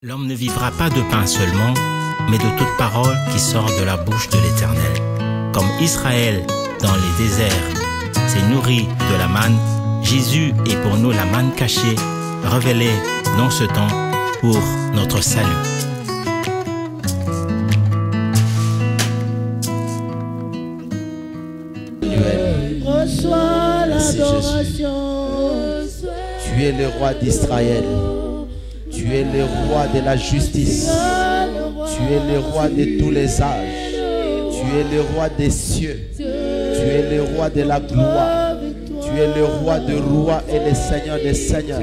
L'homme ne vivra pas de pain seulement, mais de toute parole qui sort de la bouche de l'Éternel. Comme Israël, dans les déserts, s'est nourri de la manne, Jésus est pour nous la manne cachée, révélée dans ce temps pour notre salut. Reçois l'adoration. Tu es le roi d'Israël. Tu es le roi de la justice. Tu es le roi de tous les âges. Tu es le roi des cieux. Tu es le roi de la gloire. Tu es le roi des rois et le Seigneur des seigneurs.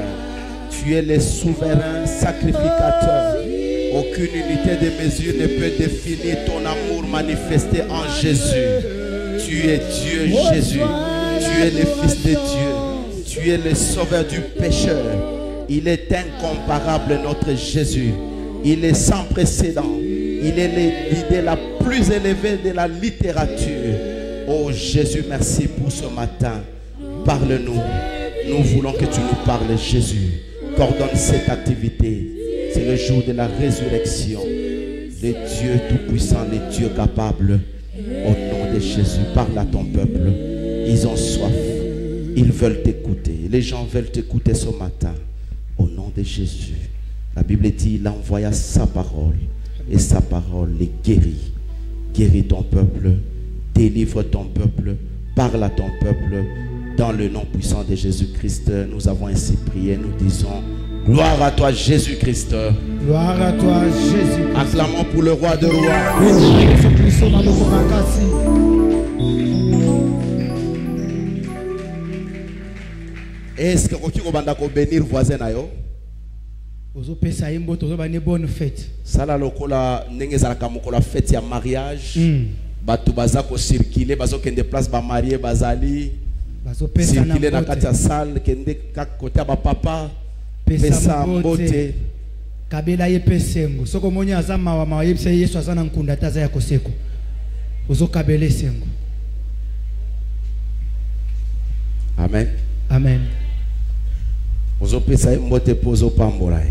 Tu es le souverain sacrificateur. Aucune unité de mesure ne peut définir ton amour manifesté en Jésus. Tu es Dieu Jésus. Tu es le Fils de Dieu. Tu es le sauveur du pécheur. Il est incomparable notre Jésus. Il est sans précédent. Il est l'idée la plus élevée de la littérature. Oh Jésus, merci pour ce matin. Parle-nous. Nous voulons que tu nous parles, Jésus. Coordonne cette activité. C'est le jour de la résurrection. Le Dieu tout-puissant, le Dieu capable. Au nom de Jésus, parle à ton peuple. Ils ont soif. Ils veulent t'écouter. Les gens veulent t'écouter ce matin. Au nom de Jésus. La Bible dit, il envoya sa parole. Et sa parole les guérit. Guéris ton peuple. Délivre ton peuple. Parle à ton peuple. Dans le nom puissant de Jésus-Christ, nous avons ainsi prié. Nous disons, gloire à toi Jésus-Christ. Gloire à toi Jésus. Acclamons pour le roi de rois. Est-ce que vous pouvez bénir voisin? Bonne fête. Sala lokola nengezalaka mokola fête ya mariage. Batu baza ko circuler bazo kende place ba marié bazali. Circuler na kati ya salle kende côté ba papa. Pesa mbote. Kabela ye pesengo. Soko moni azama wa mawa yebisa Yesu azana nkunda taza ya koseko. Ozo kabele sengo. Amen. Amen. Ozo pesa mbote pozo pambola.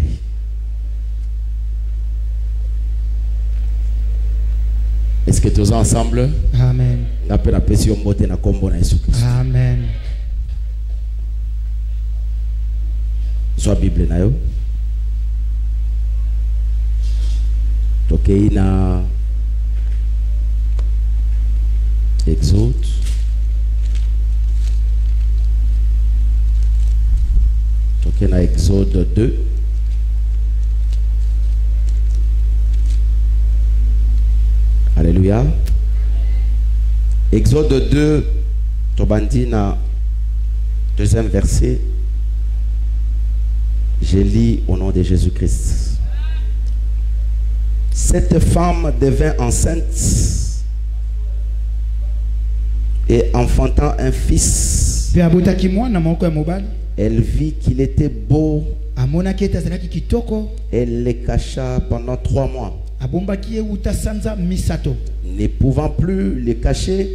Est-ce que tous ensemble? Amen. Amen. Soit Bible na yo. Tokei na Exode. Tokei na Exode 2. Alléluia. Exode 2, Tobandina, deuxième verset. Je lis au nom de Jésus-Christ. Cette femme devint enceinte et enfantant un fils. Elle vit qu'il était beau. Elle le cacha pendant 3 mois. Ne pouvant plus le cacher,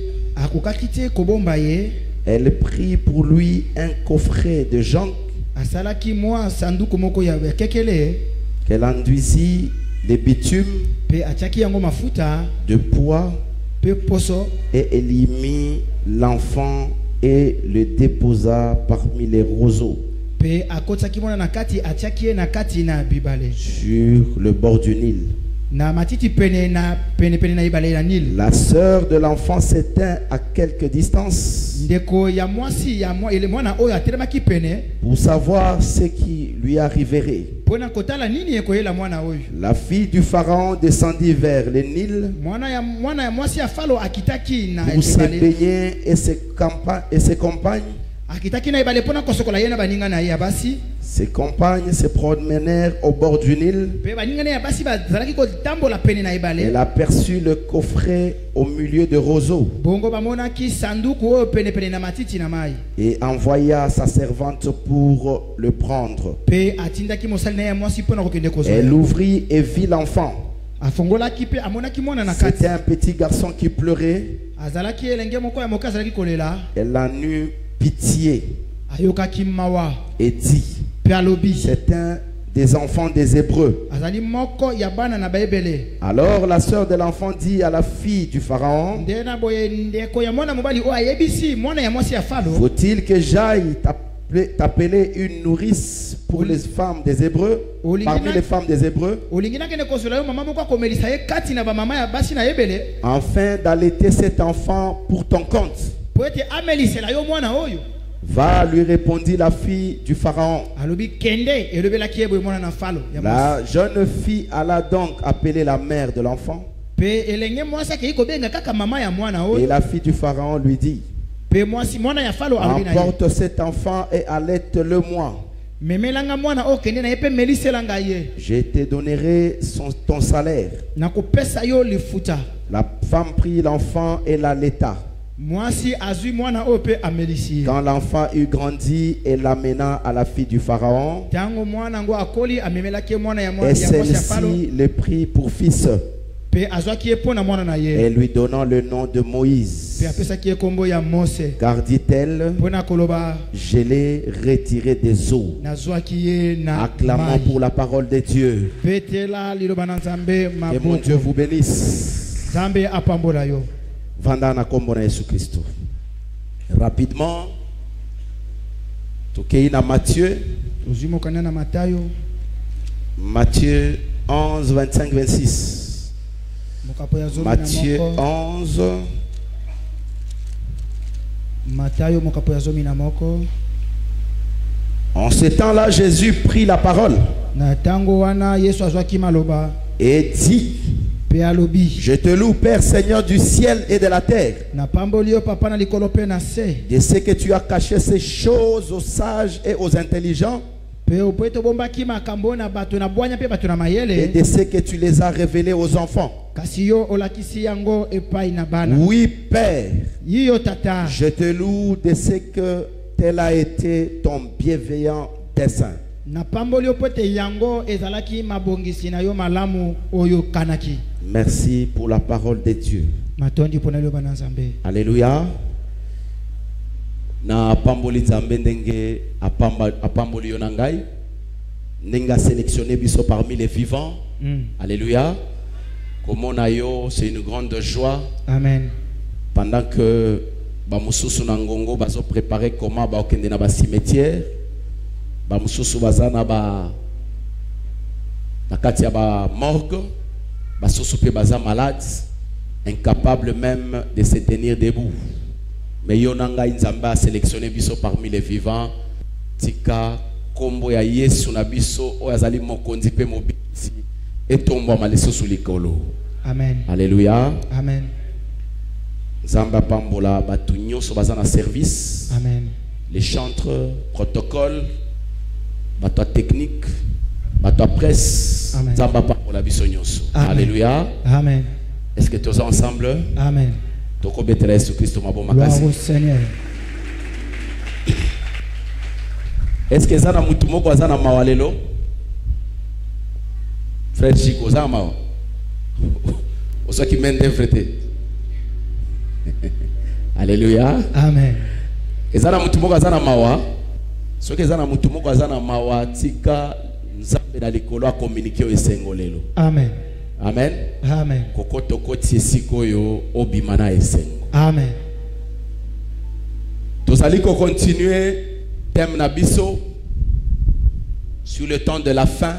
elle prit pour lui un coffret de jonc qu'elle enduisit de bitume, de pois, et elle y mit l'enfant et le déposa parmi les roseaux sur le bord du Nil. La sœur de l'enfant s'éteint à quelque distance pour savoir ce qui lui arriverait. La fille du Pharaon descendit vers le Nil pour se baigner et ses compagnes. Ses compagnes se promenèrent au bord du Nil. Elle aperçut le coffret au milieu de roseaux et envoya sa servante pour le prendre. Elle ouvrit et vit l'enfant. C'était un petit garçon qui pleurait. Elle en eut pitié et dit, c'est un des enfants des Hébreux. azali moko ya bana na baebele. Alors la sœur de l'enfant dit à la fille du Pharaon, Ndena boye ndeko ya mwana mobali o ayebisi mwana ya mwasi ya Falo. faut-il que j'aille t'appeler une nourrice pour les femmes des Hébreux, parmi les femmes des Hébreux, Olingina kene kosola yo mama moko komelisa ye kati na ba mama ya basi na ebele. afin d'allaiter cet enfant pour ton compte? Po ete amelisela yo mwana oyo. Va, lui répondit la fille du Pharaon. Alobi kende elobelaki ye boye mwana na Falo ya mwasi. La jeune fille alla donc appeler la mère de l'enfant. Pe elenge mwasi ke ikobenga kaka mama ya mwana Et oyo. la fille du Pharaon lui dit, Pe mwasi mwana ya Falo alobi na ye. emporte cet enfant et allaite-le moi. Memelanga mwana o kende na ye pe meliselanga ye. Je te donnerai ton salaire. Na kopesa yo lifuta. La femme prit l'enfant et l'allaita. Mwasi azui mwana o pe amelisi. Quand l'enfant eut grandi, elle l'amena à la fille du Pharaon. Tango mwana ngo akoli amemelaki mwana ya Et mwasi ya Falo. celle-ci le prit pour fils. Pe azwaki ye pona mwana na ye. Et lui donnant le nom de Moïse. Pe apesaki ye kombo ya Mose. Car dit-elle, Pona koloba je l'ai retiré des eaux. nazwaki ye na Acclamons mai. pour la parole de Dieu. Petela liloba na Nzambe Que mon Dieu maboko. vous bénisse. Nzambe apambola yo. Vandana kombo na Yesu Christo. Rapidement, tokei na Matthieu, Ozimo kana na Matayo. Matthieu 11, 25, 26. Mokapo ya zomi Matthieu na moko. 11, Matayo mokapo ya zomi na moko. en ce temps-là, Jésus prit la parole Na tango wana Yesu azwaki maloba. et dit, Pe alobi. je te loue, Père Seigneur du ciel et de la terre, Na pamboli yo papa na likolo pe na se. de ce que tu as caché ces choses aux sages et aux intelligents, Pe opeto bombaki makambo na bato na bwanya pe bato na et mayele. de ce que tu les as révélés aux enfants. Kasi yo olakisi yango epai na bana. Oui, Père, Yiyo tata. je te loue de ce que tel a été ton bienveillant dessein. Na pamboli yo pote yango ezalaki mabongisi na yo malamu oyo kanaki. Merci pour la parole de Dieu. Matondi pona yo bana Nzambe. Alléluia. Na pamboli Nzambe ndenge apamboli yo na ngai. Nenga sélectionné biso parmi les vivants. Alléluia. Comment yo, c'est une grande joie. Amen. Pendant que bamususu na ngongo bazo préparer comment ba okende na ba cimetière. Bamususu bazana ba na kati ya ba morgue. Basusu pe baza malade, incapable même de se tenir debout. Mais yonanga Nzambe a sélectionné biso parmi les vivants. Tika kombo ya Yesu na biso o azali mokonzi pe mobisi etomba malesusu likolo. Amen. Alléluia. Amen. Nzambe pambola batu nyonso baza na service. Amen. Les chantres, protocole, bato technique, bato presse. Amen. Nzambe pambola biso nyonso. Amen. Alléluia. Amen. Est-ce que tous ensemble? Amen. Toko betela Yesu Christo mabo Gloire makasi. au Seigneur. Est-ce que zana mutu moko azana mawalelo? Frère Chico zana mawa. Oso ki mende frete. Alléluia. Amen. Ezana mutu moko azana mawa. So ke zana mutu moko azana mawa tika Nzambe na likolo a communiquer esengo lelo. Amen. Amen. Amen. Kokoto koti esiko yo obimana esengo. Amen. Tozali ko continuer thème na biso sur le temps de la fin.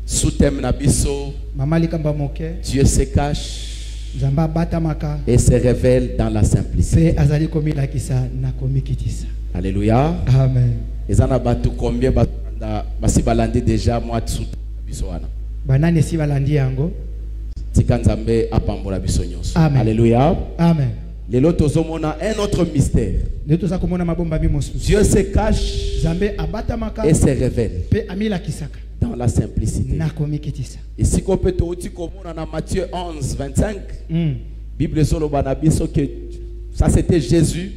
Sous thème na biso, Mama likamba moke. Dieu se cache Nzamba batamaka. et se révèle dans la simplicité. Pe azali komila kisa na komikitisa. Alléluia. Amen. Ezana batu combien basi balandi déjà moi sous biso wana. Banani si balandi yango. Tika Nzambe apambola biso nyonso. Amen. Alléluia. Amen. Lelo tozomona un autre mystère. Neto za komona mabomba mimosusu. Dieu se cache Nzambe abatamaka. et se révèle Pe amila kisaka. dans la simplicité. Na komikitisa. Ici qu'on peut aussi komona na Matthieu 11, 25. Bible solo banabiso que ça c'était Jésus.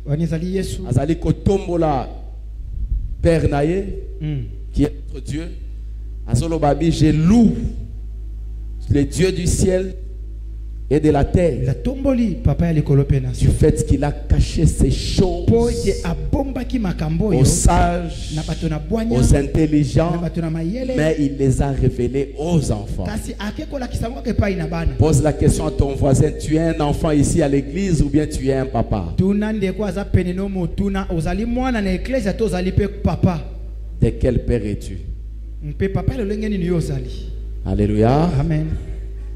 Wanizali Yesu. Azali kotombola Père Naye qui est notre Dieu. Azolo babi je loue le Dieu du ciel et de la terre, La tomboli papa ya likolo pe na du fait qu'il a caché ces choses po ete abombaki makambo aux yo sages, na bato na bwanya aux na intelligents, bato na mayele mais il les a révélés aux enfants. kasi akekolakisa ngo ke pai na bana. Pose la question à ton voisin, tu es un enfant ici à l'église ou bien tu es un papa? Tuna ndeko aza pene no motuna ozali mwana na eklezia to ozali pe papa. De quel père es-tu? Mpe papa lolenge nini yo ozali. Alléluia. Amen.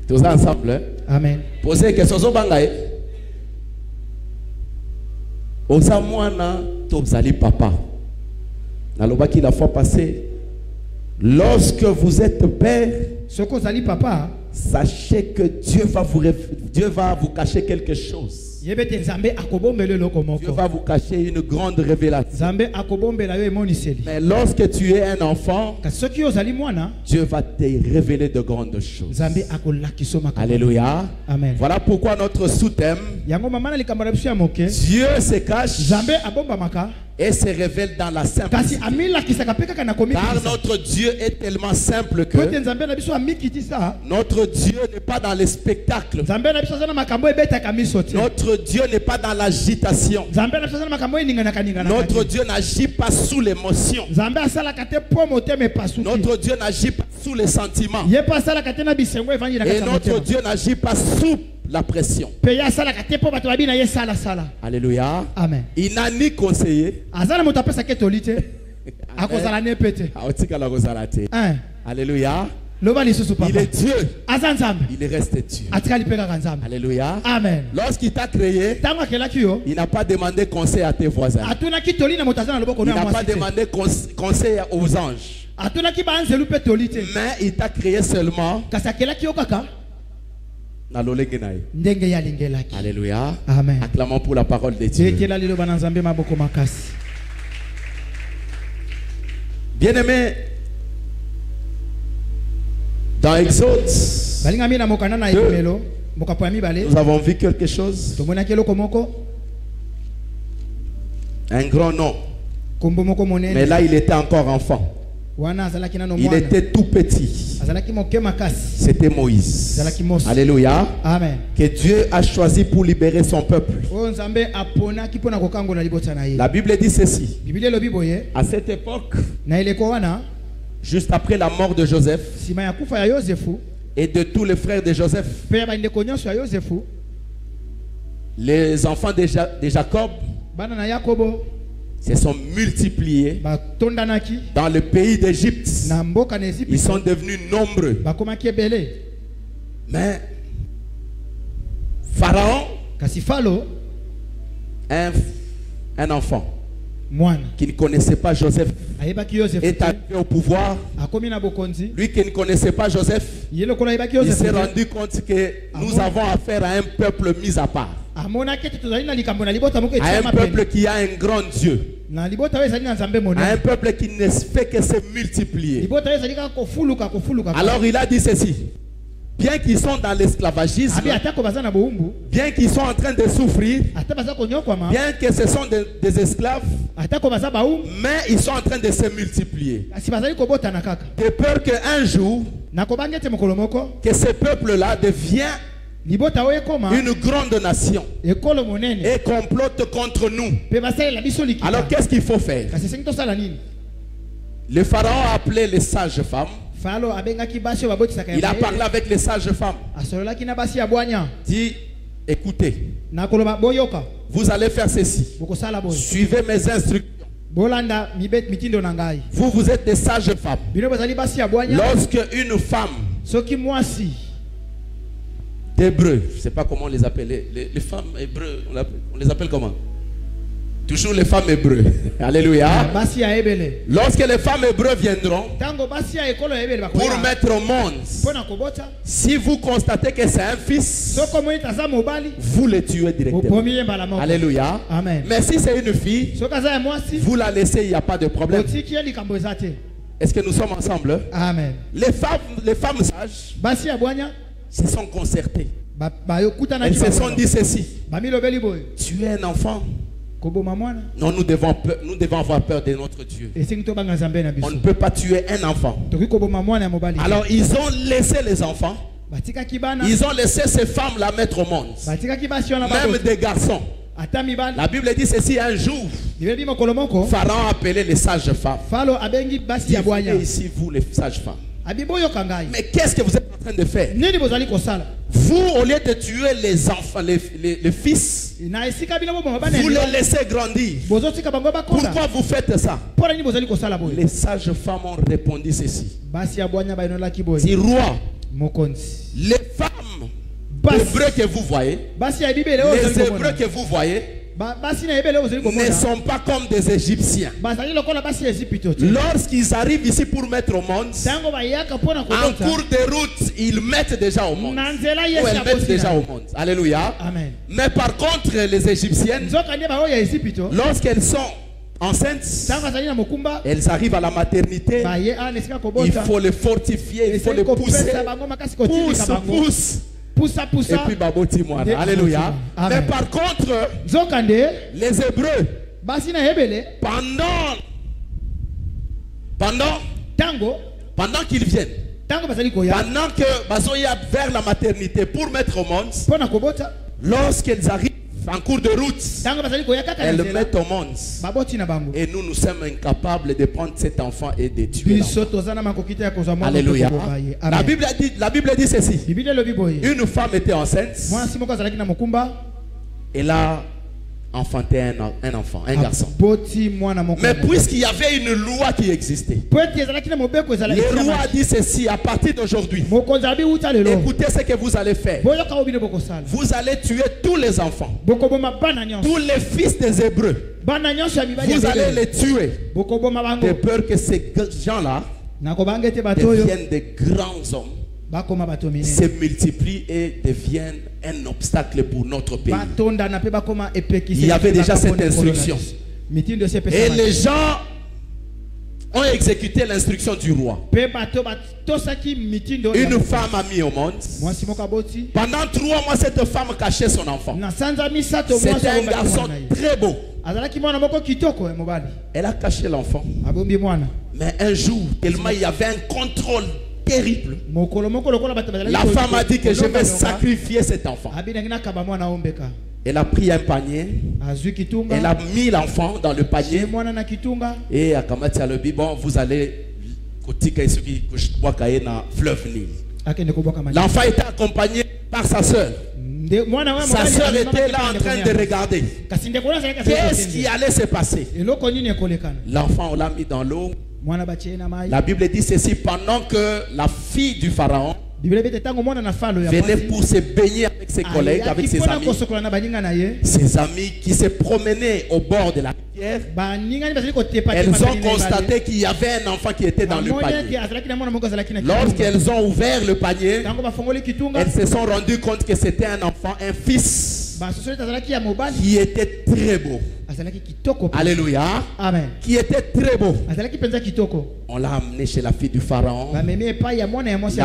Tous ensemble, hein? Amen. Posez une question. Osa mwana tozali papa. Nalobaki la fois passée, lorsque vous êtes père, Soko ozali papa, sachez que Dieu va vous cacher quelque chose. yebete nzambe akobombela loko Dieu moko. va vous cacher une grande révélation. Nzambe akobombela yo emoniseli. Mais lorsque tu es un enfant, Kasi soki yo ozali mwana, Dieu va te révéler de grandes choses. nzambe akolakisa makambo. Alléluia. Amen. Voilà pourquoi notre sous-thème, Yango mama na likambo na biso ya moke, Dieu se cache nzambe abombamaka et se révèle dans la kasi simplicité. amilakisaka pe kaka na komiki. Car notre Dieu est tellement simple Kote que nzambe na biso amikitisa, notre Dieu n'est pas dans les spectacles. nzambe na biso aza na makambo ebetaka miso te. Notre Dieu n'est pas dans l'agitation. Nzambe na biso aza na makambo eninganaka ninganaka. Notre Dieu n'agit pas sous l'émotion. Nzambe asalaka te po motema epasuki. Notre Dieu n'agit pas sous les sentiments. Ye pa asalaka te na bisengo evandi na Et kati ya notre motema. Dieu n'agit pas sous la pression. Pe ye asalaka te po bato babi na ye sala. Alléluia. Amen. Il n'a ni conseillé. Aza na moto apesaka etoli te. Akozala ne pe te. Hein. Alléluia. Loba lisusu Il papa. est Dieu. Aza nzambe. Il reste Dieu. Atikali pe kaka nzambe. Alléluia. Amen. Lorsqu'il t'a créé, Tango akelaki yo, il n'a pas demandé conseil à tes voisins. atunaki toli na moto aza na loboko Il na n'a pas mwasi te. demandé conseil aux anges. Atunaki ba anzelu pe toli te. Mais il t'a créé seulement Kasi akelaki yo kaka na lolenge na ye. ndenge ya lingelaki. Alléluia. Amen. Acclamons pour la parole de Dieu. Tekela liloba na nzambe maboko makasi. Bien-aimé, dans Exode, Balinga mina mokana na ebelo, mokapo ya mibale. nous avons vu quelque chose. Tomonaki eloko moko, Un grand nom. kombo moko Mais monene. là, il était encore enfant. Wana azalaki nano Il mwana. était tout petit. Azalaki moke makasi. C'était Moïse. Zalaki Mose. Alléluia. Amen. Que Dieu a choisi pour libérer son peuple. Oyo nzambe aponaki mpona kokangola libota na ye. La Bible dit ceci. Biblia elobi boye, À cette époque, na eleko wana, juste après la mort de Joseph nsima ya kufa ya Yosefu, et de tous les frères de Joseph, mpe ya bandeko nyonso ya Yosefu, les enfants de Jacob bana na Yakobo se sont multipliés batondanaki dans le pays d'Égypte. na mboka na Ils Ezipiti, sont devenus nombreux. bakomaki ebele. Mais Pharaon, Kasi Falo, un enfant mwana, qui ne connaissait pas Joseph, ayebaki Yosefu est te, arrivé au pouvoir. akomi na bokonzi, Lui qui ne connaissait pas Joseph, ye lokola ayebaki il s'est Yosefu te, rendu compte que nous avons affaire à un peuple mis à part. amonaki ete tozali na likambo na libota moko À etiama un pene. peuple qui a un grand Dieu. Na libota oyo ezali na nzambe À un monene. peuple qui ne fait que se multiplier. Libota oyo ezali kaka kofuluka. Alors il a dit ceci. Bien qu'ils sont dans l'esclavagisme, Abi atako baza na boumbu, bien qu'ils sont en train de souffrir, ata baza konyokwama, bien que ce sont des esclaves, atako baza baumbu, mais ils sont en train de se multiplier. kasi bazali kobotana kaka. De peur qu'un jour, Nakobanga ete mokolo moko, que ce peuple-là devienne libota oyo ekoma, une grande nation ekolo monene, et complote contre nous. pe basalela biso likita. Alors qu'est-ce qu'il faut faire? Kasi esengi tosala nini? Le pharaon a appelé les sages femmes. Falo abengaki basi oyo babotisaka ya Il a mayele. parlé avec les sages femmes. Asololaki na basi ya bwanya. Dit, écoutez, Nakoloba boyoka, vous allez faire ceci. bokosala boyo. Suivez mes instructions. Bolanda mitindo na ngai. Vous êtes des sages femmes. Bino bozali basi ya bwanya. Lorsque une femme Soki mwasi, d'hébreu, je ne sais pas comment on les appelle, les femmes hébreux, on les appelle comment? Toujours les femmes hébreux. Alléluia. basi ya ebele. Lorsque les femmes hébreux viendront Tango basi ya ekolo ya ebele pour bakoya. mettre au monde, Pona kobota. si vous constatez que c'est un fils, Soko moni taza mobali, vous le tuez directement. opomi ye mbala moko. Alléluia. Amen. Mais si c'est une fille, Soki aza ya mwasi, vous la laissez, il n'y a pas de problème. otiki ye likambo eza te. Est-ce que nous sommes ensemble? Amen. Les femmes sages Basi ya bwanya, se sont concertées. bayokutanaki Elles se sont bango. dit ceci. Bamilobeli boyo. Tu es un enfant. Koboma mwana. Non, nous devons avoir peur de notre Dieu. Esengi tobanga nzambe na On ne biso. peut pas tuer un enfant. Toki koboma mwana ya mobali. Alors ils ont laissé les enfants Ils ont laissé ces femmes-là mettre au monde. Même des garçons. La Bible dit ceci: un jour, Pharaon a appelé les sages femmes. Venez ici, vous les sages femmes. Mais qu'est-ce que vous êtes en train de faire? Vous, au lieu de tuer les enfants, les fils, vous les laissez grandir. Pourquoi vous faites ça? Les sages femmes ont répondu ceci: si roi, les femmes hébreux que vous voyez, les hébreux que vous voyez ne sont pas comme des Égyptiens. Lorsqu'ils arrivent ici pour mettre au monde, en cours de route, ils mettent déjà au monde. Ou elles mettent déjà au monde. Alléluia. Amen. Mais par contre, les Égyptiennes, lorsqu'elles sont enceintes, elles arrivent à la maternité, il faut les fortifier, il faut les pousser. Pousse. Et puis baboti mwana. Alléluia. Mais par contre, les Hébreux, pendant qu'ils viennent, pendant que bazoya vers la maternité pour mettre au monde, lorsqu'elles arrivent en cours de route, elles le mettent au monde. Et nous sommes incapables de prendre cet enfant et de tuer l'enfant. Alléluia. La Bible dit ceci: une femme était enceinte, elle a enfanté un enfant, un garçon. Mais puisqu'il y avait une loi qui existait, le roi a dit ceci: à partir d'aujourd'hui, écoutez ce que vous allez faire. Vous allez tuer tous les enfants, tous les fils des Hébreux. Vous allez les tuer, de peur que ces gens-là deviennent des grands hommes, se multiplient et deviennent un obstacle pour notre pays. Il y avait déjà cette instruction. Et les gens ont exécuté l'instruction du roi. Une femme a mis au monde. Pendant 3 mois, cette femme cachait son enfant. C'était un garçon très beau. Elle a caché l'enfant. Mais un jour, tellement il y avait un contrôle terrible, la femme a dit que je vais sacrifier cet enfant. Elle a pris un panier, elle a mis l'enfant dans le panier et à Kamati a dit: bon, vous allez fleuve Nil. L'enfant était accompagné par sa soeur. Sa soeur était là en train de regarder qu'est-ce qui allait se passer. L'enfant, on l'a mis dans l'eau. La Bible dit ceci: pendant que la fille du Pharaon venait pour se baigner avec ses collègues, avec ses amis qui se promenaient au bord de la rivière, elles ont constaté qu'il y avait un enfant qui était dans le panier. Lorsqu'elles ont ouvert le panier, elles se sont rendues compte que c'était un enfant, un fils qui était très beau. Alléluia. Amen. Qui était très beau. On l'a amené chez la fille du Pharaon. La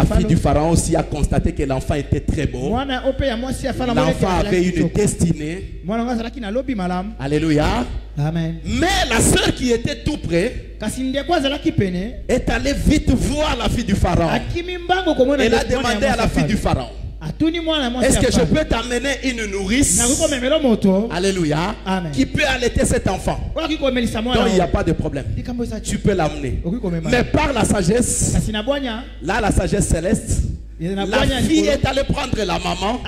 fille du Pharaon aussi a constaté que l'enfant était très beau. L'enfant avait une destinée. Alléluia. Amen. Mais la sœur qui était tout près est allée vite voir la fille du Pharaon. Elle a demandé à la fille du Pharaon: est-ce que je peux t'amener une nourrice, alléluia, qui peut allaiter cet enfant? Donc il n'y a pas de problème, tu peux l'amener. Mais par la sagesse, là la sagesse céleste, la fille est allée prendre la maman,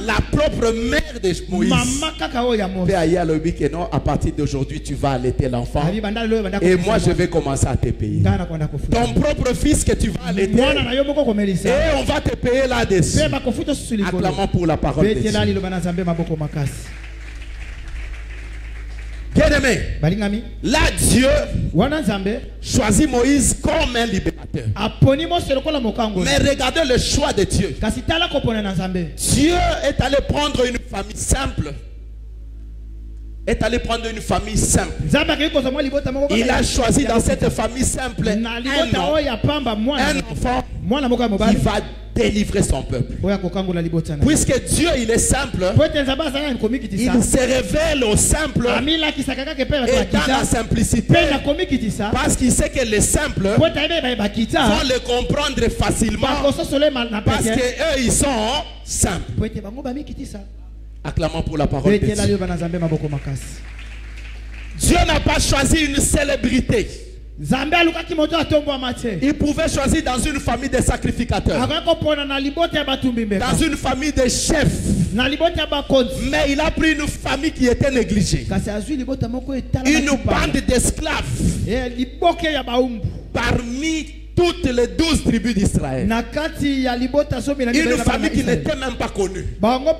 la propre mère de Moïse. À partir d'aujourd'hui, tu vas allaiter l'enfant et moi je vais commencer à te payer. Ton propre fils que tu vas allaiter, et on va te payer là-dessus. Acclamons pour la parole de Dieu. Bien-aimé, là Dieu choisit Moïse comme un libérateur. Mais regardez le choix de Dieu. Dieu est allé prendre une famille simple. Il a choisi dans cette famille simple un enfant qui va délivrer son peuple. Puisque Dieu il est simple, il se révèle au simple et dans la simplicité, parce qu'il sait que les simples vont le comprendre facilement parce qu'eux ils sont simples. Acclamons pour la parole de Dieu. Dieu n'a pas choisi une célébrité. Il pouvait choisir dans une famille de sacrificateurs, dans une famille de chefs, mais il a pris une famille qui était négligée, une bande d'esclaves parmi toutes les 12 tribus d'Israël, une famille qui n'était même pas connue, pendant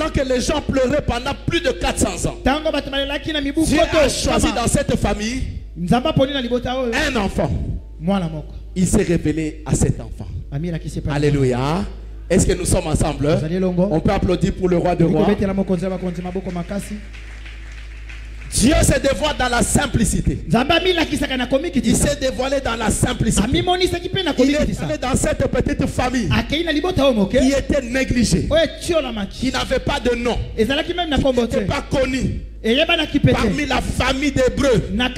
que les gens pleuraient pendant plus de 400 ans. Dieu a choisi dans cette famille un enfant. Il s'est révélé à cet enfant. Alléluia. Est-ce que nous sommes ensemble? On peut applaudir pour le roi de rois. Dieu se dévoile dans la simplicité. Il s'est dévoilé dans la simplicité. Il est allé dans cette petite famille qui était négligée, qui n'avait pas de nom, qui n'était pas connue parmi la famille d'Hébreux. Mais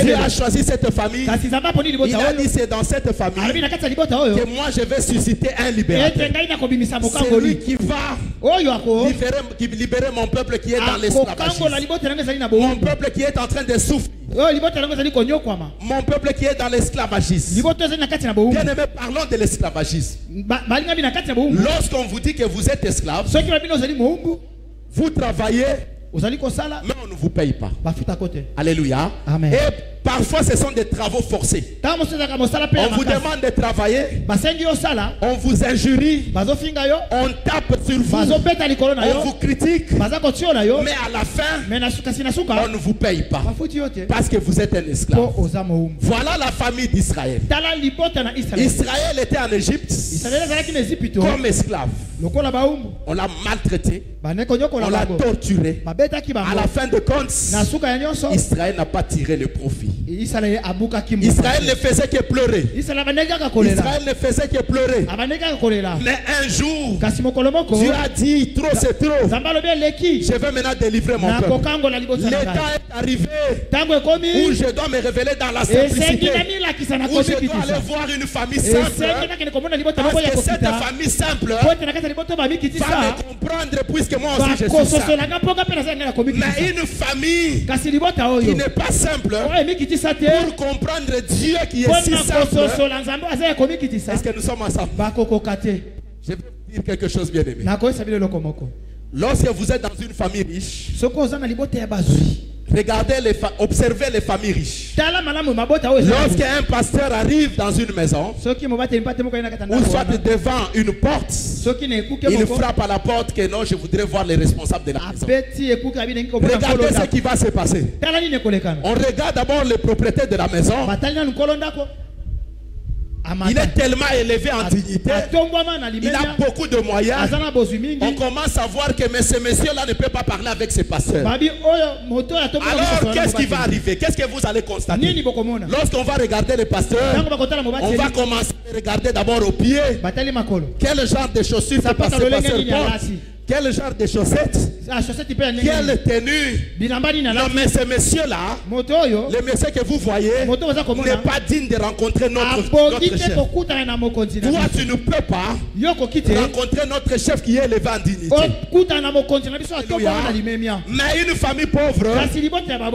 Dieu a choisi cette famille. Il a dit c'est dans cette famille que moi je vais susciter un libérateur. C'est lui qui va libérer mon peuple qui est dans l'esclavagisme. Mon peuple qui est en train de souffrir. Mon peuple qui est dans l'esclavagisme. Bien aimé, parlons de l'esclavagisme. Lorsqu'on vous dit que vous êtes esclave, vous travaillez, mais on ne vous paye pas. Alléluia. Amen. Et parfois ce sont des travaux forcés. On vous demande de travailler, on vous injurie, on tape sur vous, on vous critique, mais à la fin on ne vous paye pas parce que vous êtes un esclave. Voilà la famille d'Israël. Israël était en Égypte comme esclave. On l'a maltraité, on l'a torturé. À la fin de compte, Israël n'a pas tiré le profit. Israël ne faisait que pleurer. Israël ne faisait que pleurer. Mais un jour, Dieu a dit trop c'est trop. Je vais maintenant délivrer mon peuple. L'état est arrivé où je dois me révéler dans la simplicité, où je dois aller voir une famille simple, parce que cette famille simple va me comprendre puisque moi aussi je suis simple. Mais une famille qui n'est pas simple, pour comprendre Dieu qui est si simple, est-ce que nous sommes ensemble? Je vais vous dire quelque chose, bien aimé. Lorsque vous êtes dans une famille riche, regardez observez les familles riches. Lorsqu'un pasteur arrive dans une maison, ou soit devant une porte, il frappe à la porte que non, je voudrais voir les responsables de la maison. Regardez ce qui va se passer. On regarde d'abord les propriétaires de la maison. Il est tellement élevé en dignité, il a beaucoup de moyens. On commence à voir que ce monsieur-là ne peut pas parler avec ses pasteurs. Alors qu'est-ce qui va arriver? Qu'est-ce que vous allez constater? Lorsqu'on va regarder les pasteurs, on va commencer à regarder d'abord aux pieds. Quel genre de chaussures ce pasteur porte? Quel genre de chaussettes? Quelle tenue? Non, mais ce monsieur-là, le monsieur que vous voyez, n'est pas digne de rencontrer notre chef. Toi, tu ne peux pas rencontrer notre chef qui est élevé en dignité. Mais une famille pauvre,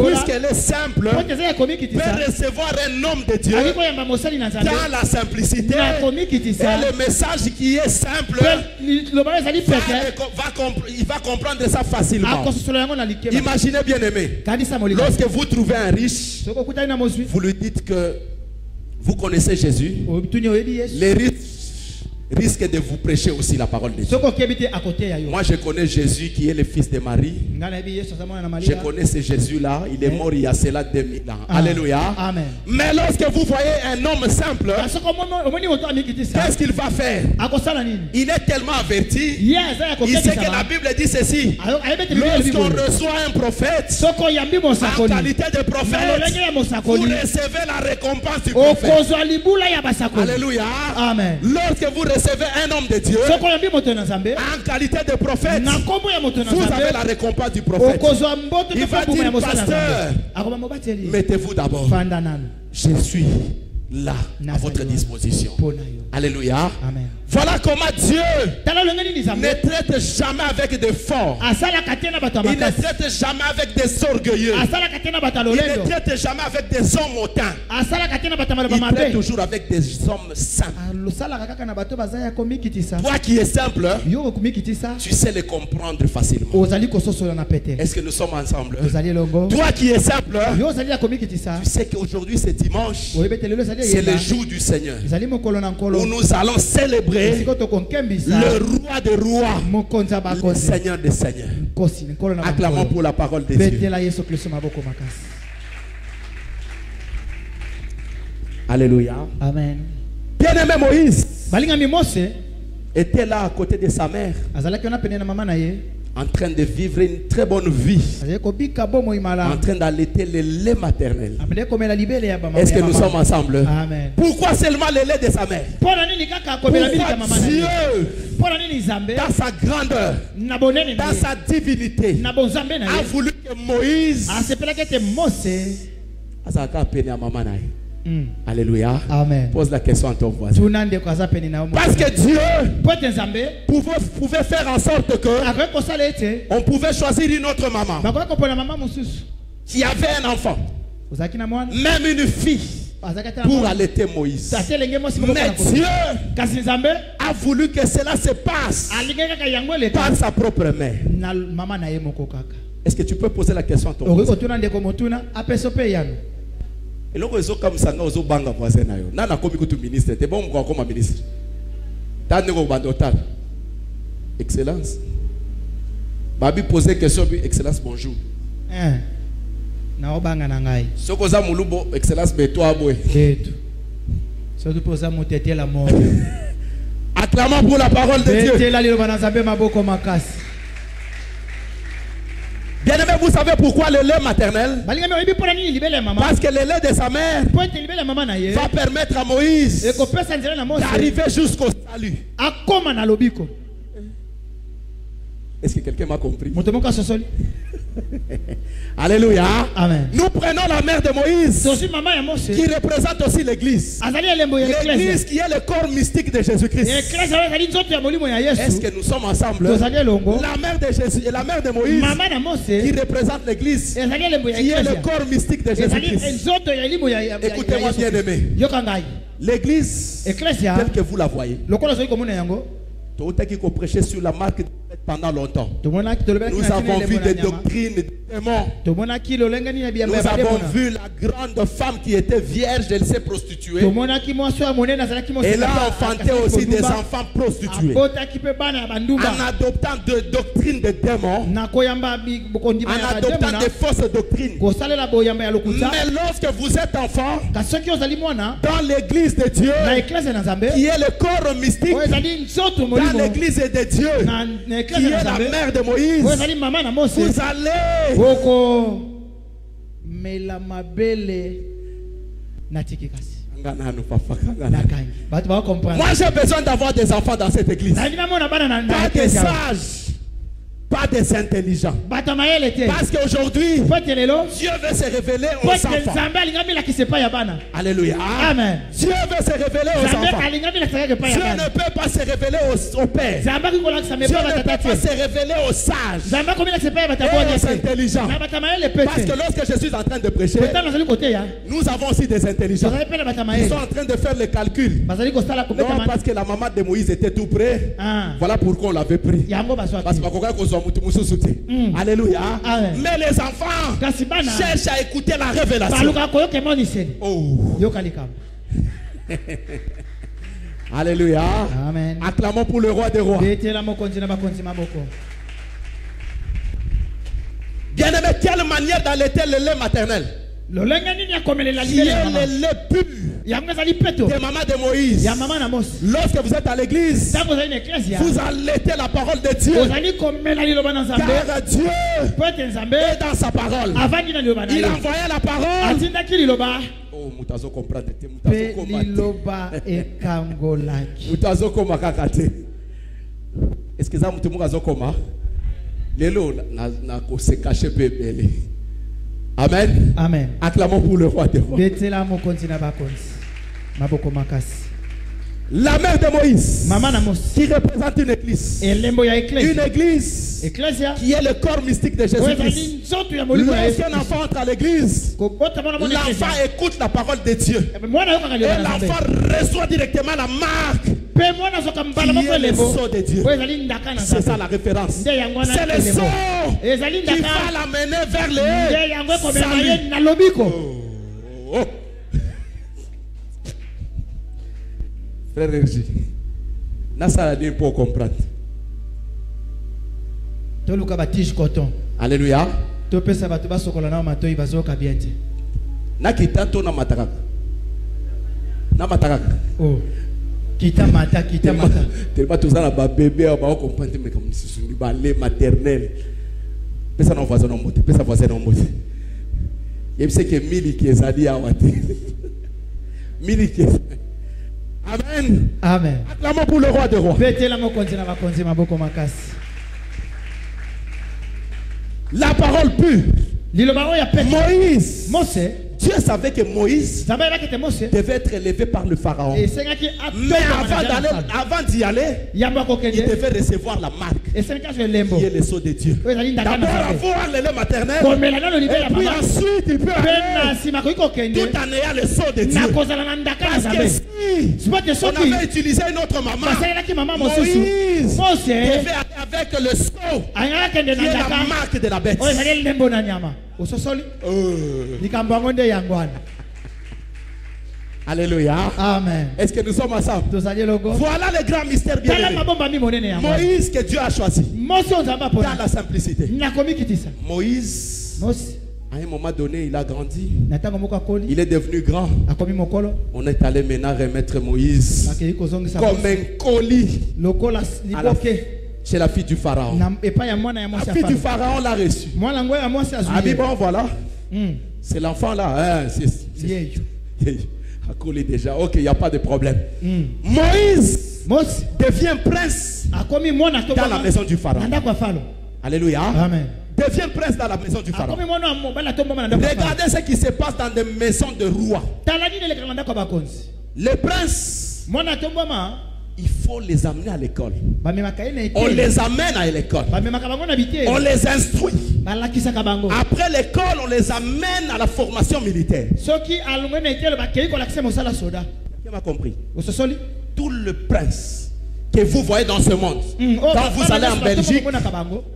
puisqu'elle est simple, peut recevoir un homme de Dieu dans la simplicité. Et le message qui est simple, il va comprendre ça facilement. Imaginez, bien aimé, lorsque vous trouvez un riche, vous lui dites que vous connaissez Jésus. Les riches risque de vous prêcher aussi la parole de Dieu. Moi, je connais Jésus qui est le fils de Marie. Je connais ce Jésus-là. Il est mort il y a cela 2000 ans. Alléluia. Amen. Mais lorsque vous voyez un homme simple, qu'est-ce qu'il va faire? Il est tellement averti. Il sait que la Bible dit ceci. Lorsqu'on reçoit un prophète, en qualité de prophète, vous recevez la récompense du prophète. Alléluia. Amen. Lorsque vous recevez un homme de Dieu, en qualité de prophète, vous avez la récompense du prophète. Il va dire, pasteur, mettez-vous d'abord. Je suis là à votre disposition. Alléluia. Amen. Voilà comment Dieu ne traite jamais avec des forts. Il ne traite jamais avec des orgueilleux. Il ne traite jamais avec des hommes hautains. Il traite toujours avec des hommes simples. Toi qui es simple, tu sais les comprendre facilement. Est-ce que nous sommes ensemble? Toi qui es simple, tu sais qu'aujourd'hui c'est dimanche. C'est le jour du Seigneur où nous allons célébrer le roi des rois, le Seigneur des seigneurs. Acclamons pour la parole de Dieu. Alléluia. Amen. Bien-aimé Moïse était là à côté de sa mère, en train de vivre une très bonne vie, en train d'allaiter le lait maternel. Est-ce que nous sommes ensemble? Amen. Pourquoi seulement le lait de sa mère? Pourquoi Dieu, dans sa grandeur, dans sa divinité, a voulu que Moïse Alléluia. Amen. Pose la question à ton voisin. Parce que Dieu pouvait faire en sorte que on pouvait choisir une autre maman qui avait un enfant, même une fille, pour allaiter Moïse. Mais Dieu a voulu que cela se passe par sa propre mère. Est-ce que tu peux poser la question à ton voisin? Et là, ils sont comme ça, nous sommes banga voisin na yo. Na komi kutu ministre, te bon mko comme ministre. Tande ko bandotal. Excellence. Babi poser question, excellence bonjour. Na obanga na ngai. Soko za mulubo, excellence beto aboy. Beto. Soko poza motete la mort. Acclamons pour la parole de Dieu. Betela lilo banazambe maboko makasi. Bien aimé, vous savez pourquoi le lait maternel? Parce que le lait de sa mère va permettre à Moïse d'arriver jusqu'au salut. Est-ce que quelqu'un m'a compris? Alléluia. Amen. Nous prenons la mère de Moïse qui représente aussi l'église. L'église qui est le corps mystique de Jésus-Christ. Est-ce que nous sommes ensemble? La mère de Jésus et la mère de Moïse qui représente l'église qui est le corps mystique de Jésus-Christ. Écoutez-moi bien aimé. L'église telle que vous la voyez, qui prêchait sur la marque pendant longtemps. Nous avons vu des doctrines, des démons. Nous avons vu la grande femme qui était vierge, elle s'est prostituée. Elle a enfanté aussi des enfants prostitués. En adoptant des doctrines de démons, en adoptant des fausses doctrines. Mais lorsque vous êtes enfant, dans l'église de Dieu, qui est le corps mystique, dans l'église de Dieu, qui est la mère de Moïse, vous allez moi j'ai besoin d'avoir des enfants dans cette église, pas des sages, pas des intelligents. Parce qu'aujourd'hui, Dieu veut se révéler aux enfants. Alléluia. Amen. Dieu veut se révéler aux enfants. Dieu ne peut pas se révéler aux pères. Dieu ne peut pas se révéler aux sages et aux intelligents. Parce que lorsque je suis en train de prêcher, nous avons aussi des intelligents. Ils sont en train de faire les calculs. Non, parce que la maman de Moïse était tout près. Voilà pourquoi on l'avait pris. Parce que alléluia. Mais les enfants cherchent à écouter la révélation. Oh. Alléluia. Amen. Acclamons pour le roi des rois. Betela mokonzi na bakonzi maboko. Bien-aimé, quelle manière d'allaiter le lait maternel? Qui est le lait pur de maman de Moïse. Lorsque vous êtes à l'église, vous allaitez la parole de Dieu. Car Dieu est dans sa parole. Il envoyait la parole. Oh, mutazo comprendre. Mutazo koma kakate. Est-ce que ça mutazo koma? Lelo na ko se cacher bébé. Amen. Amen. Acclamons pour le roi des rois. La mère de Moïse, qui représente une église. Une église qui est le corps mystique de Jésus-Christ. Lorsqu'un enfant entre à l'église, l'enfant écoute la parole de Dieu. Et l'enfant reçoit directement la marque qui est le sceau de Dieu. C'est ça la référence. C'est le sceau qui va l'amener vers le salut. Oh. Frère Régi, Nasa dit pour comprendre. Alléluia. Nakita to na matakaka. Na matakaka. Oh. Kita mata. Tellement tous ça ba bébé ba comprendre mais comme si c'est du lait maternel. Pesa na voisin no mote, pesa voisin no mote. Il sait que mili qui ezali awate. Mili qui Amen. Amen. Acclamons pour le roi des rois. La parole pure. Moïse. Dieu savait que Moïse devait être élevé par le pharaon. Mais avant d'y aller, il devait recevoir la marque qui est le sceau de Dieu. D'abord avoir le lait maternel, et puis ensuite il peut aller tout en ayant le sceau de Dieu. Parce que si on avait utilisé une autre maman, Moïse devait aller avec le sceau qui est la marque de la bête. Alléluia. Amen. Est-ce que nous sommes ensemble? Voilà le grand mystère bien-aimé. Moïse que Dieu a choisi dans la simplicité. Moïse, à un moment donné, il a grandi. Il est devenu grand. On est allé maintenant remettre Moïse comme un colis chez la fille du pharaon. La fille du pharaon l'a reçu. Ah oui, bon, voilà. C'est l'enfant là. Hein? A collé déjà. Ok, il n'y a pas de problème. Moïse devient prince dans la maison du pharaon. Alléluia. Amen. Devient prince dans la maison du pharaon. Regardez ce qui se passe dans des maisons de rois. Les princes, il faut les amener à l'école. On les amène à l'école. On les instruit. Après l'école, on les amène à la formation militaire. Qui m'a compris? Tout le prince que vous voyez dans ce monde, quand vous allez en Belgique,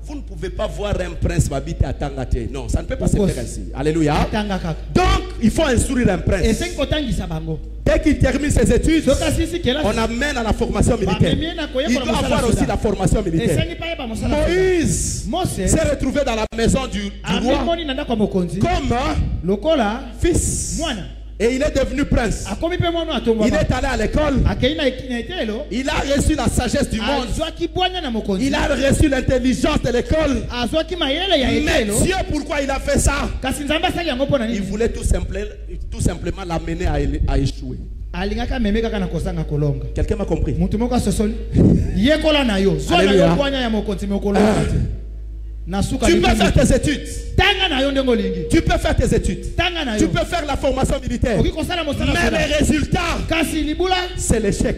vous ne pouvez pas voir un prince habiter à Tangate. Non, ça ne peut pas se faire ainsi. Alléluia. Donc, il faut instruire un prince. Dès qu'il termine ses études, on amène à la formation militaire. Il doit avoir aussi la formation militaire. Moïse s'est retrouvé dans la maison du roi comme fils. Et il est devenu prince. Il est allé à l'école. Il a reçu la sagesse du monde. Il a reçu l'intelligence de l'école. Mais Dieu, pourquoi il a fait ça? Il voulait tout simplement l'amener à échouer. Quelqu'un m'a compris? Alléluia. Tu peux faire tes études. Tu peux faire tes études. Tu peux faire la formation militaire. Mais les résultats, c'est l'échec.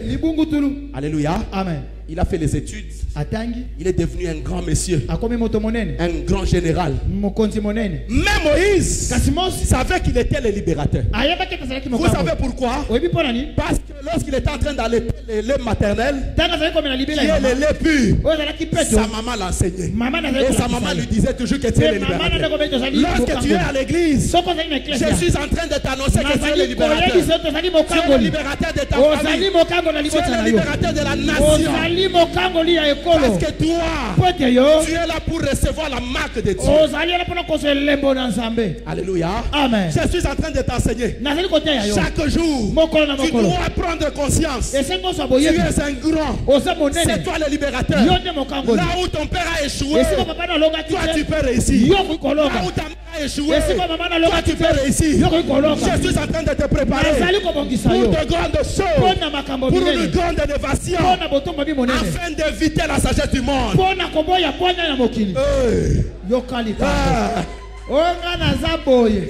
Alléluia. Amen. Il a fait les études. atangi Il est devenu un grand monsieur, akomi moto monene un grand général. mokonzi monene Même Moïse kasi Mose savait qu'il était le libérateur. ayebaki tazalaki Vous mokambo savez pourquoi? oyebi mpo nani Parce que lorsqu'il était en train d'aller le lait maternel, ntango azalaki komela qui libela est ya le mama lait pur, oyo azalaki peto sa maman l'enseignait. mama nazali Et sa maman lui disait toujours que tu es le mama libérateur. nde kobe tozali Lorsque tu es à l'église, soko ozali na je eklesia suis en train de t'annoncer que tu es le nazali libérateur. koyebisa tozali Tu es le mokangoli libérateur de ta ozali famille. mokango na Tu es libota le na yo libérateur de la nation. ozali mokangoli ya ekolo Parce que toi, po ete yo tu es là pour recevoir la marque de Dieu. ozali ala mpona kozwa elembo na nzambe Alléluia. amen Je suis en train de t'enseigner. nazali koteya yo Chaque jour, mokolo na tu mokolo dois prendre conscience. esengi ozwa Tu boyebi es un grand. oza C'est monene toi le libérateur. yo nde mokangoli Là où ton père a échoué, esika papa na olongaki toi tu te peux réussir. yo koki Là kolonga où ta mère a échoué, esika mama na toi olongaki tu peux te réussir. yo koki kolonga Je suis en train de te préparer nazali kobongisa pour yo de grandes choses, mpona makambo pour une minene grande élévation, mpona botomba bimonene afin d'éviter la sagesse du monde. mpona koboya bwanya ya mokili Hey. yokali kaka Ah. onga naza boye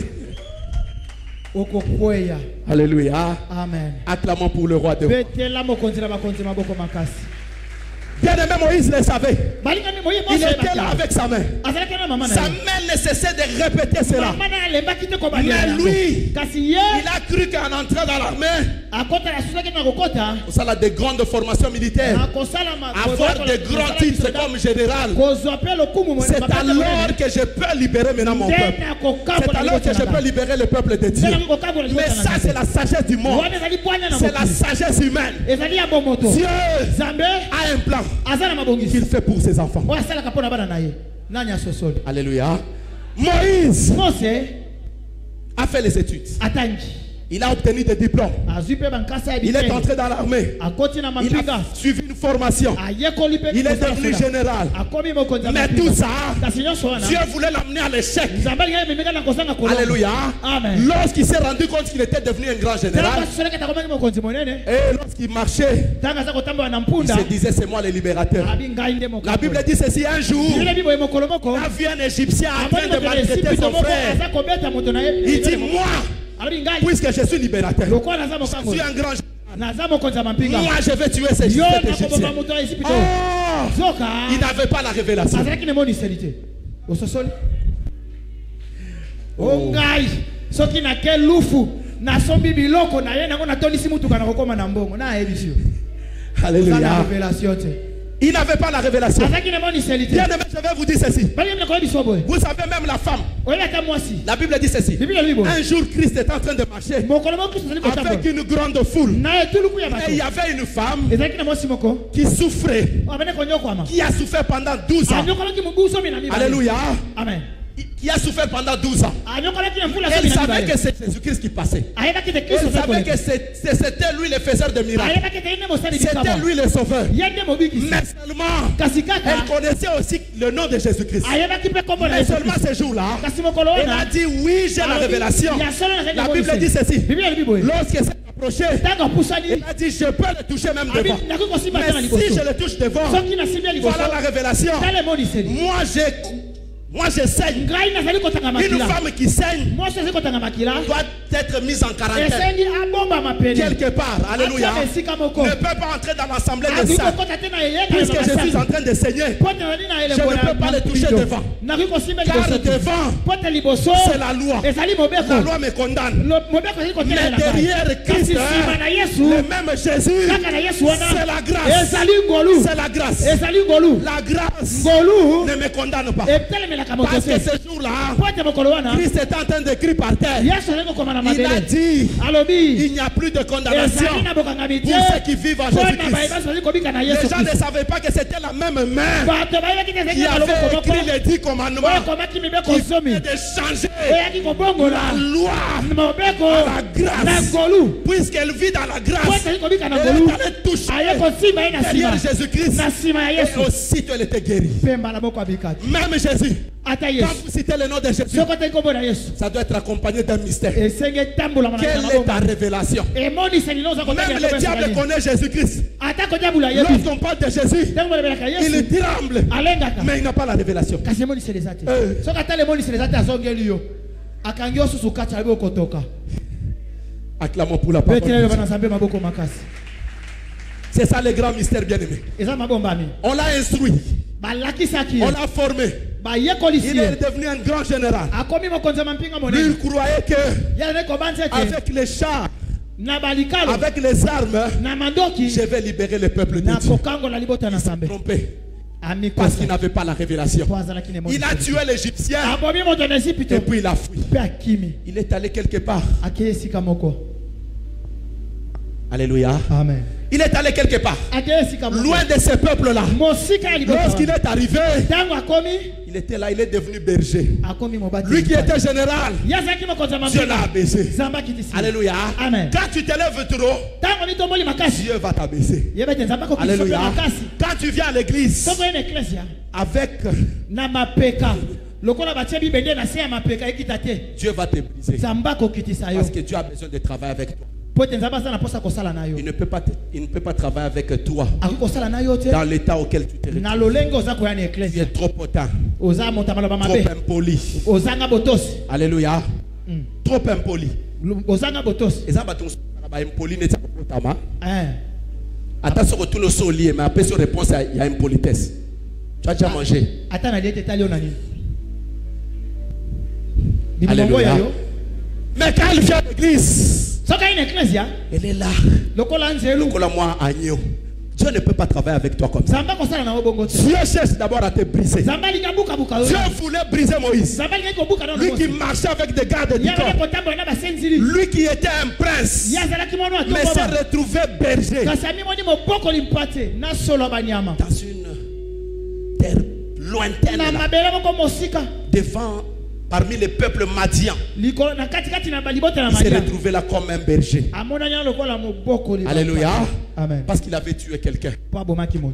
okokweya Alléluia. amen Acclamons pour le roi de roi. betela mokonzi na bakonzi maboko makasi Bien-aimé Moïse le savait. balingani moye Il était là avec sa main. azalaki na mama na Sa ye main ne cessait de répéter cela. mama na alembaki te Mais kobalela lui, kasi ye il a cru qu'en entrant dans l'armée, akota asusaki na kokota ça a de grandes formations militaires, akosala avoir de grands titres comme général. kozwa mpe lokumu C'est alors que je peux libérer maintenant mon peuple. C'est alors que je peux libérer le peuple de Dieu. Mais ça, c'est la sagesse du monde. wana ezali bwanya na C'est la mokili sagesse humaine. ezali ya bomoto Dieu nzambe a un plan aza na mabongisi qu'il fait pour ses enfants. oyo asalaka mpo na bana na ye nani asosoli Alléluia. Moïse mose a fait les études. atangi Il a obtenu des diplômes. azwi mpe bankasa ya Il est biteni entré dans l'armée. akoti na Il mapinga a suivi une formation. ayekoli mpe Il est devenu général. akomi mokonzi ya Mais mapinga. tout ça, kasi nyonso wana Dieu voulait l'amener à l'échec. nzambe alingai memeka na kosanga kolongo Alléluia. amen Lorsqu'il s'est rendu compte qu'il était devenu un grand général, ntango asisolaki atakomaki mokonzi monene et lorsqu'il marchait, ntango aza kotambola na il mpunda se disait c'est moi le libérateur. abi ngai nde La Bible dit ceci, un jour, biblia biboye mokolo moko il a vu un Égyptien en train amoni de moto ya maltraiter esipito son moko frère. aza kobeta moto na ye Il dit, moi, alobi ngai puisque je suis libérateur, lokola naza je mokango suis un grand général, naza mokonzi ya mampinga moi je vais tuer cet yo nakoboma Égyptien. moto ya esipito Oh, zoka il n'avait pas la révélation. azalaki nemoniseli te ososoli o ngai soki nake lufu nasombi biloko na ye nango natondisi mutuka na kokoma na mbongo nayebisi yo oza na Alléluia. révélation te Il n'avait pas la révélation. azalaki nemoniseli te Bien-aimé, je vais vous dire ceci. balingi nakoyebisi yo boye Vous savez, même la femme, oyebi ata mwasi la Bible dit ceci. biblia elobi boye Un jour, Christ est en train de marcher mokolo moko kristo azali kotambola avec une grande foule. na etuluku ya Et il y bato avait une femme ezalaki na mwasi moko qui souffrait, abene konyokwama qui a souffert pendant 12 ans. anyokolaki mobu somi na mibale Alléluia. amen Qui a souffert pendant 12 ans. anyokolaki na mvula Elle somi na savait que mibale c'est Jésus-Christ qui passait. ayebaki te kristo Elle savait azali que c'était lui le faiseur de miracles. ayebaki te ye nde mosali C'était bikamwa lui le sauveur. ye nde mobikisi Mais seulement, kasi kaka elle connaissait aussi le nom de Jésus-Christ. ayebaki mpe kombo na Mais yesu seulement kristo ce jour-là, kasi mokolo elle a wana dit oui, j'ai la révélation. ya solo nazali La Bible komoniseli. dit ceci. biblia elobi boye Lorsqu'elle s'est approchée, ntango apusani elle a dit je peux le toucher même devant. abi nakoki kosimba te na Mais si liboso je le touche devant, soki nasimbi ya liboso voilà la révélation. tala emoniseli Moi je saigne. ngai nazali kotanga Une makila femme qui saigne mwasi azali kotanga makila doit être mise en quarantaine. esengi abombama pene Quelque part, alléluia, Atiaka esika moko ne peut pas entrer dans l'assemblée de akoki saints. kokota te na eyeka Puisque je suis en train de saigner, po te nali na je ne peux pas le toucher devant. nakoki kosimba Car liboso te devant, po te liboso c'est la loi. ezali La mobeko loi me condamne. mobeko ezali Mais kotelela derrière kasi Christ, nsima na yesu le même Jésus, kaka na yesu wana c'est la grâce. ezali ngolu C'est la grâce. ezali ngolu La grâce ngolu ne me condamne pas. etelemelaka moto Parce que te ce jour-là, po te mokolo wana Christ est en train d'écrire par terre. yesu azali kokoma na Il a mabele dit, alobi il n'y a plus de condamnation ezali na bokangami te pour ceux qui vivent en mpo na Jésus-Christ. bayebasi bazali kobika na Les yesu gens ne kristo savaient pas que c'était la même main bato bayebaki te ezali qui na avait loboko moko écrit les 10 oyo commandements ekomaki mibeko qui zomi venait de changer eyaki kobongola la loi. mobeko La grâce. na ngolu Puisqu'elle vit dans la po grâce, ezali kobika na elle ngolu est allée toucher aye kosimba ye na derrière nsima Jésus-Christ. na nsima ya Et yesu aussitôt elle était guérie. mpe mbala moko abikaki Même Jésus, ata quand yesu vous citez le nom de Jésus, soki otali kombo na yesu ça doit être accompagné d'un mystère. esenge etambolama na Quelle est maboko ta révélation? emoniseli noza Même le diable connaît Jésus-Christ. ata kodiabula yebi Lorsqu'on parle de Jésus, ntango bolobelaka il yesu tremble, alengaka mais il n'a pas la révélation. kasi emoniseli eza te Eh. soki atala emoniseli eza te azongeli yo akangi yo susu kati alobi okotoka Acclamons pour la parole. betela de yo Dieu. bana nzambe maboko makasi C'est ça le grand mystère, bien-aimé. On l'a instruit. On l'a formé. Il est devenu un grand général. Lui, il croyait que avec les chars, avec les armes, je vais libérer le peuple de Dieu. Il s'est trompé. Parce qu'il n'avait pas la révélation. Il a tué l'Égyptien. Et puis il a fui. Il est allé quelque part. Alléluia. Amen. Il est allé quelque part. Loin de ce peuple-là. Lorsqu'il est arrivé, il était là, il est devenu berger. Lui qui était général, Dieu l'a abaissé. Alléluia. Amen. Quand tu te lèves trop, Dieu va t'abaisser. Alléluia. Quand tu viens à l'église avec Dieu va te briser. Parce que Dieu a besoin de travailler avec toi. Il ne peut pas travailler avec toi dans l'état auquel tu te retrouves. Tu es trop potent, trop impoli. Alléluia. Trop impoli. Attends, sur retourne au solier, mais après sur réponse, il y a une politesse. Tu as déjà mangé. Alléluia. Mais quand il vient à l'église, elle est là. Moi, agneau. Dieu ne peut pas travailler avec toi comme ça. Dieu cherche d'abord à te briser. Dieu voulait briser Moïse. Lui qui marchait avec des gardes du corps. Lui qui était un prince. Mais s'est retrouvé berger. Dans une terre lointaine. Devant. Parmi les peuples madians, il s'est retrouvé là comme un berger. Alléluia. Amen. Parce qu'il avait tué quelqu'un.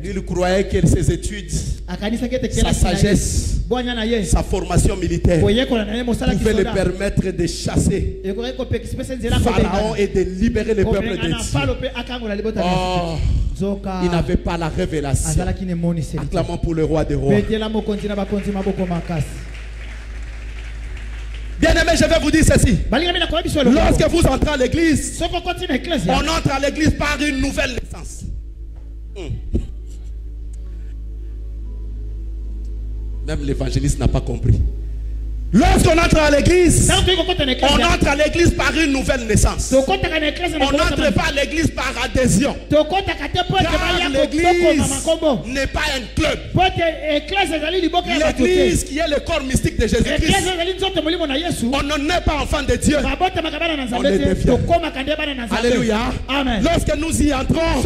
Il croyait que ses études, sa sagesse, sa formation militaire pouvaient le permettre de chasser Pharaon et de libérer le peuple de Dieu. Oh, il n'avait pas la révélation. Acclamons pour le roi des rois. Bien-aimé, je vais vous dire ceci. Lorsque vous entrez à l'église, on entre à l'église par une nouvelle naissance. Même l'évangéliste n'a pas compris. Lorsqu'on entre à l'église, on entre à l'église par une nouvelle naissance. On n'entre pas à l'église par adhésion. Car l'église n'est pas un club. L'église qui est le corps mystique de Jésus-Christ. On n'en est pas enfant de Dieu. On le devient. Alléluia. Lorsque nous y entrons,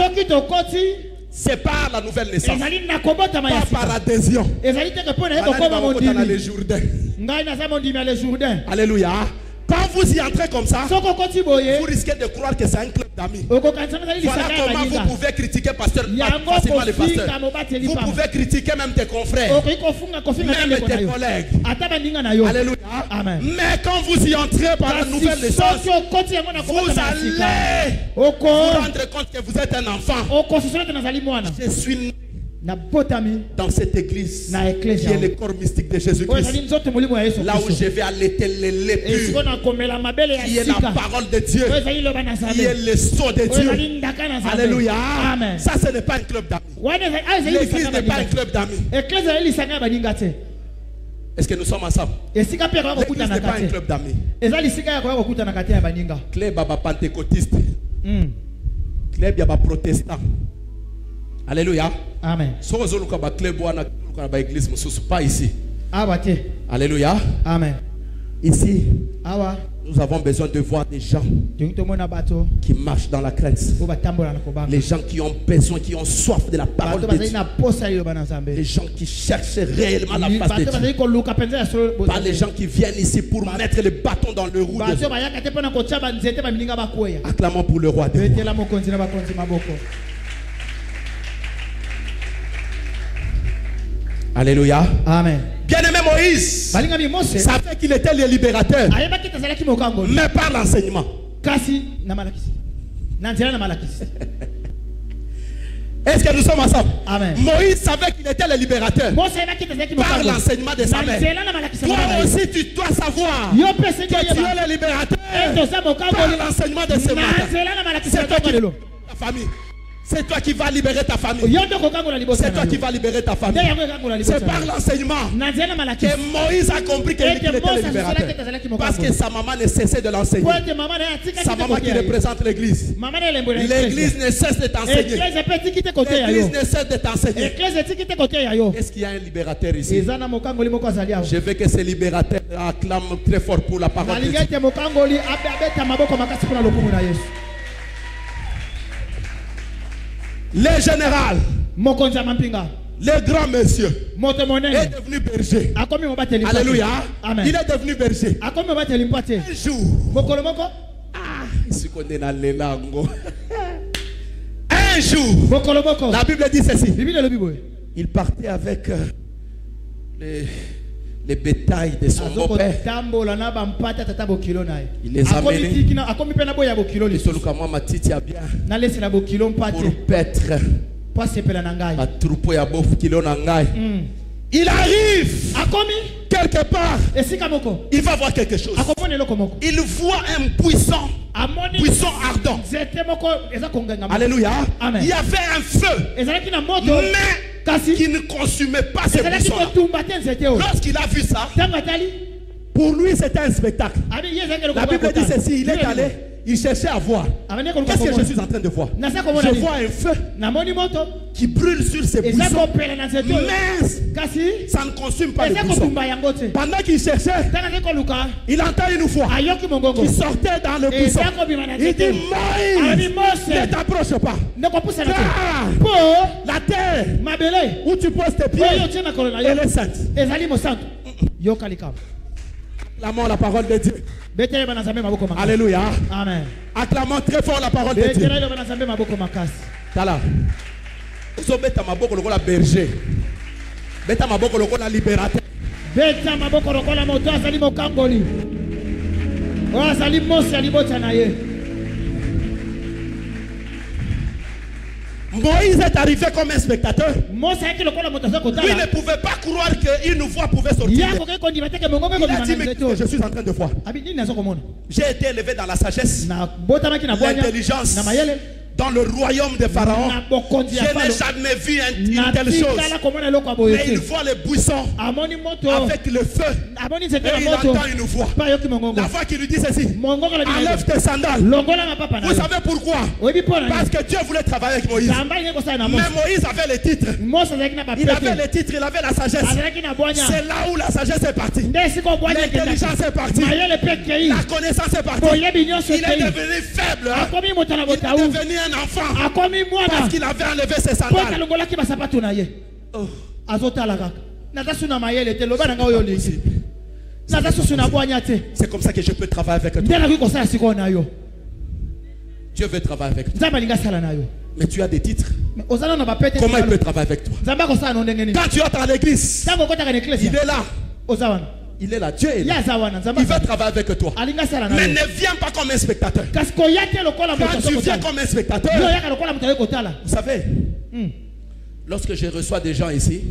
c'est par la nouvelle naissance. Pas par adhésion. Alléluia. Quand vous y entrez comme ça, vous risquez de croire que c'est un club d'amis. Voilà comment vous pouvez critiquer facilement les pasteurs. Vous pouvez critiquer même tes confrères, même tes collègues. Alléluia. Mais quand vous y entrez par la nouvelle naissance, vous allez vous rendre compte que vous êtes un enfant. Je suis dans cette église qui est le corps mystique de Jésus-Christ, là où je vais allaiter les lépreux, qui est la parole de Dieu, qui est le sceau de Dieu. Alléluia. Ça, ce n'est pas un club d'amis. L'église n'est pas un club d'amis. Est-ce que nous sommes ensemble? L'église n'est pas un club d'amis. Club à pentecôtiste, club à protestant. Alléluia. Amen. Pas ici. Alléluia. Amen. Ici, nous avons besoin de voir des gens qui marchent dans la crainte. Les gens qui ont besoin, qui ont soif de la parole de Dieu. Les gens qui cherchent réellement la face de Dieu. Pas les gens qui viennent ici pour mettre le bâton dans le roue. Acclamons pour le roi des rois. Alléluia. Amen. Bien-aimé Moïse savait qu'il était le libérateur, mais par l'enseignement. Est-ce que nous sommes ensemble? Amen. Moïse savait qu'il était le libérateur par l'enseignement de sa mère. Toi aussi tu dois savoir que tu es le libérateur par l'enseignement de ses mères. C'est toi qui es ta famille. C'est toi qui vas libérer ta famille. C'est toi qui vas libérer ta famille. C'est par l'enseignement que Moïse a compris qu'il était le libérateur. Parce que sa maman ne cessait de l'enseigner. Sa maman qui représente l'église. L'église ne cesse de t'enseigner. L'église ne cesse de t'enseigner. Est-ce qu'il y a un libérateur ici? Je veux que ce libérateur acclame très fort pour la parole de Dieu. Le général, le grand monsieur est devenu berger. Alléluia. Amen. Il est devenu berger. Un jour, un jour, la Bible dit ceci. Il partait avec les bétails de son beau-père. Il les a amenés. Pour paître la troupeau ya bof kilo nangai. Il arrive quelque part. Il va voir quelque chose. Il voit un buisson ardent. Alléluia. Il y avait un feu, mais qui ne consumait pas ce buisson. Lorsqu'il a vu ça, pour lui c'était un spectacle. La Bible dit ceci, il est allé, il cherchait à voir. Qu'est-ce que je suis en train de voir? Je vois un feu qui brûle sur ces buissons, mais ça ne consume pas le buisson. Pendant qu'il cherchait, il entend une voix qui sortait dans le buisson. Il dit: Moïse, ne t'approche pas, car la terre où tu poses tes pieds, elle est sainte. Acclamons la parole de Dieu. Alléluia. Amen. Acclamons très fort la parole de Dieu. Tala. Beta maboko lokola berger. Beta maboko lokola libérateur. Beta maboko lokola moto azali mokangoli. O azali mosi alibota na ye. Moïse est arrivé comme un spectateur. Lui ne pouvait pas croire qu'une voix pouvait sortir. Il a dit: mais je suis en train de voir. J'ai été élevé dans la sagesse, l'intelligence, dans le royaume de Pharaon. Je n'ai jamais vu une telle chose. Mais il voit les buissons avec le feu. Et il entend une voix. La voix qui lui dit ceci: enlève tes sandales. Vous savez pourquoi? Parce que Dieu voulait travailler avec Moïse. Mais Moïse avait les titres. Il avait les titres, il avait la sagesse. C'est là où la sagesse est partie. L'intelligence est partie. La connaissance est partie. Il est devenu faible. Il est devenu un enfant parce qu'il avait enlevé ses sandales. C'est comme ça que je peux travailler avec toi. Dieu veut travailler avec toi. Mais tu as des titres. Comment il peut travailler avec toi? Quand tu entres à l'église, il est là. Il est là, Dieu est là. Il veut travailler avec toi. Mais ne viens pas comme un spectateur. Quand tu viens comme un spectateur, vous savez, lorsque je reçois des gens ici,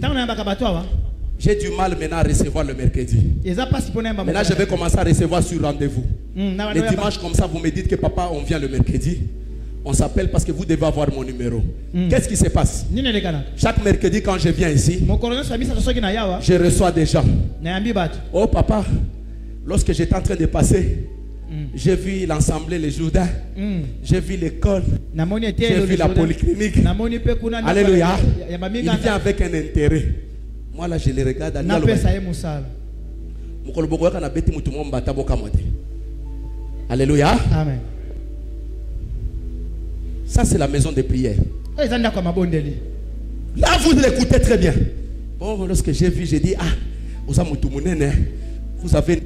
j'ai du mal maintenant à recevoir le mercredi. Maintenant, je vais commencer à recevoir sur rendez-vous. Les dimanches comme ça, vous me dites que papa, on vient le mercredi. On s'appelle parce que vous devez avoir mon numéro. Qu'est-ce qui se passe? Chaque mercredi quand je viens ici, je reçois des gens. Oh papa, lorsque j'étais en train de passer, j'ai vu l'Assemblée, les Jourdains, j'ai vu l'école, j'ai vu la polyclinique. Alléluia. Il vient avec un intérêt. Moi là je les regarde. Alléluia. Amen. Ça, c'est la maison de prière. Là, vous l'écoutez très bien. Bon, lorsque j'ai vu, j'ai dit: ah, vous avez une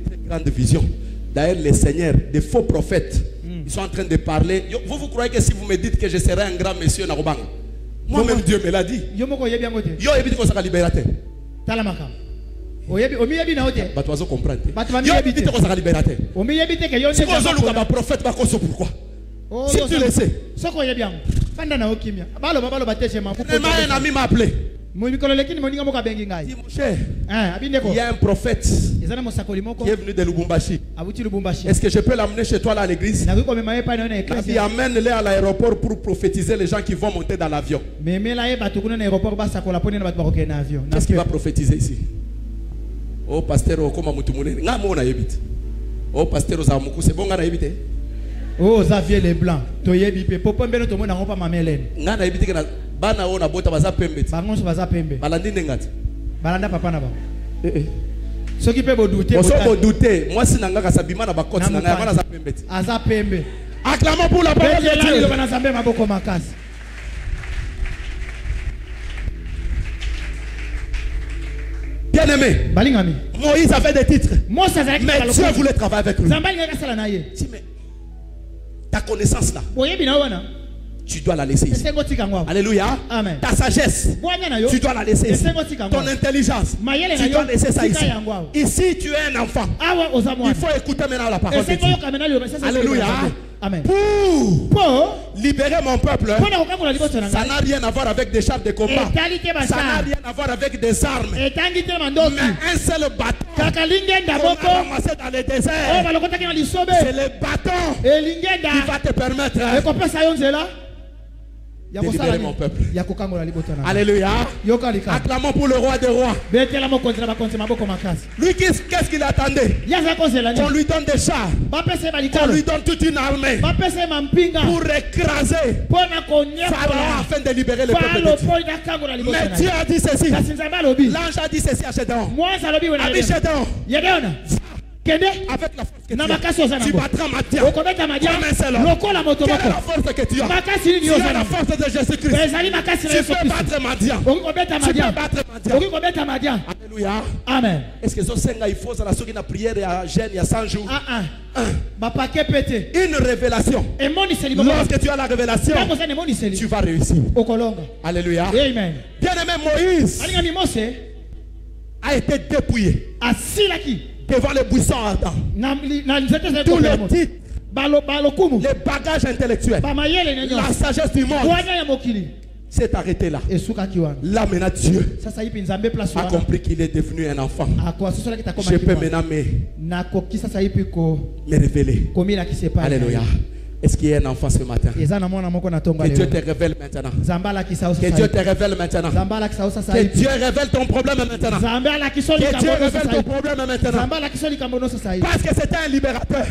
très grande vision. D'ailleurs, les seigneurs, des faux prophètes, ils sont en train de parler. Vous croyez que si vous me dites que je serai un grand monsieur, moi-même, Dieu me l'a dit. Yo, il dit qu'on sera libérateur. Vous comprenez? Yo, il dit qu'on sera libérateur. Si vous avez un prophète, pourquoi? Si tu le sais. Un ami m'a appelé. Dis, mon cher, il y a un prophète qui est venu de Lubumbashi. Est-ce que je peux l'amener chez toi là à l'église? Il dit, amène-les à l'aéroport pour prophétiser les gens qui vont monter dans l'avion. Qu'est-ce qu'il va prophétiser ici? Oh, pasteur, oh, pasteur, c'est bon, oh, Xavier Leblanc. Toyebi pe popo mbelo to mona ngopa mamelene. Ngana ebiti kana bana ona bota baza pembe. Bango baza pembe. Balandi ngati. Balanda papa na ba. Ce qui peut douter. Oso bo douter. Moi si nanga kasabima na bakoti nanga ya bana za pembe. Aza pembe. Acclamons pour la parole de Dieu. Bana zambe maboko makasi. Bien-aimé, Moïse avait des titres. Mais Dieu voulait travailler avec lui. Mais ta connaissance là, tu dois la laisser ici. Alléluia. Amen. Ta sagesse, tu dois la laisser ici. Ton intelligence, tu dois laisser ça ici. Ici, tu es un enfant. Il faut écouter maintenant la parole de Dieu. Alléluia. Amen. Pour libérer mon peuple, ça n'a rien à voir avec des chars de combat. Ça n'a rien à voir avec des armes. Mais un seul bâton qu'on a ramassé dans le désert, c'est le bâton qui va te permettre de libérer mon peuple. Alléluia. Acclamons pour le roi des rois. Lui, qu'est-ce qu'il attendait? Qu'on lui donne des chars, qu'on lui donne toute une armée pour écraser Pharaon afin de libérer le peuple de Dieu. Mais Dieu a dit ceci. L'ange a dit ceci à Gédéon. A dit Gédéon, avec la force que tu as, tu battras Madian comme un seul homme. Quelle est la force que tu as? Tu as la force de Jésus-Christ. Tu peux battre Madian. Tu peux battre Madian. Alléluia. Amen. Est-ce que il faut la sourire la prière et jeûne il y a 100 jours? Une révélation. Lorsque tu as la révélation, tu vas réussir. Alléluia. Amen. Bien-aimé, Moïse a été dépouillé devant les buissons ardents. Tous les titres, les bagages intellectuels, la sagesse du monde s'est arrêté là. Là maintenant Dieu a compris qu'il est devenu un enfant. Je peux maintenant me révéler. Alléluia. Est-ce qu'il y a un enfant ce matin? Que Dieu te révèle maintenant. Que Dieu te révèle maintenant. Que Dieu révèle ton problème maintenant. Que Dieu révèle ton problème maintenant. Parce que c'était un libérateur.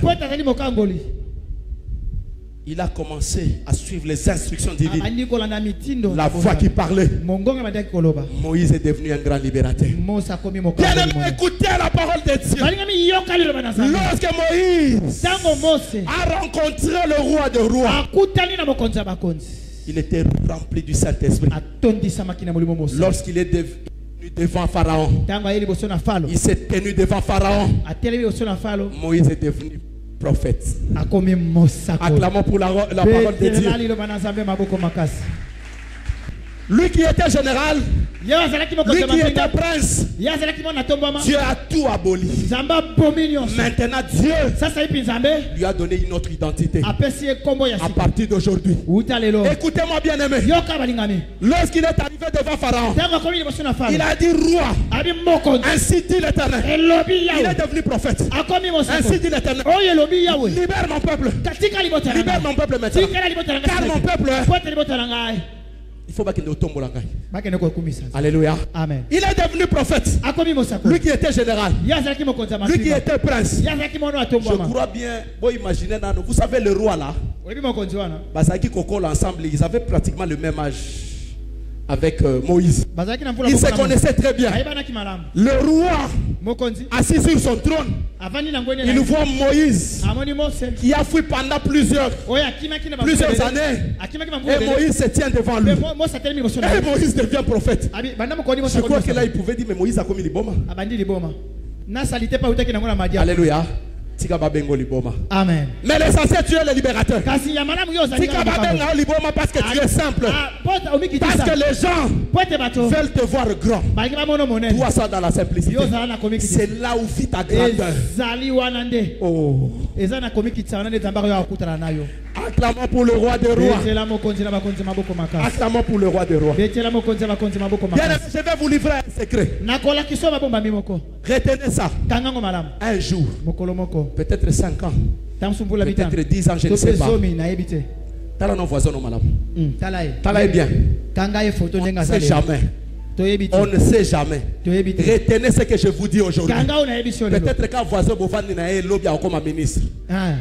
Il a commencé à suivre les instructions divines. La voix qui parlait. Moïse est devenu un grand libérateur. Bien-aimé, écoutez la parole de Dieu. Lorsque Moïse a rencontré le roi des rois, il était rempli du Saint-Esprit. Lorsqu'il est devenu devant Pharaon, il s'est tenu devant Pharaon. Moïse est devenu prophète. Acclamons pour la parole de Dieu. Lui qui était général, lui qui était prince, Dieu a tout aboli. Maintenant Dieu lui a donné une autre identité. À partir d'aujourd'hui, écoutez-moi bien aimé, lorsqu'il est arrivé devant Pharaon, il a dit roi, ainsi dit l'Éternel. Il est devenu prophète. Ainsi dit l'Éternel. Libère mon peuple. Libère mon peuple maintenant. Car mon peuple, il faut pas qu'il ne tombe la caille. Alléluia. Amen. Il est devenu prophète. Lui qui était général. Lui qui était prince. Je crois bien. Vous imaginez, vous savez le roi là. Basaki Kokol ensemble, ils avaient pratiquement le même âge avec Moïse. Ils se connaissaient très bien. Le roi assis sur son trône, il voit Moïse qui a fui pendant plusieurs années. Et Moïse se tient devant lui. Et Moïse devient prophète. Je crois que là il pouvait dire mais Moïse a commis l'iboma. Alléluia. Amen. Mais l'essentiel, tu es le libérateur. Parce que tu es simple. Parce que les gens veulent te voir grand. Toi, ça dans la simplicité. C'est là où vit ta grandeur. Oh. Acclamons pour le roi des rois. Acclamons pour le roi des rois. Bien, je vais vous livrer un secret. Retenez ça. Un jour, peut-être 5 ans, peut-être 10 ans, je ne sais pas. T'as nos voisins, madame. T'as bien. On ne sait jamais. On ne sait jamais. Retenez ce que je vous dis aujourd'hui. Peut-être qu'un voisin vous vend un lobby comme un ministre. Amen.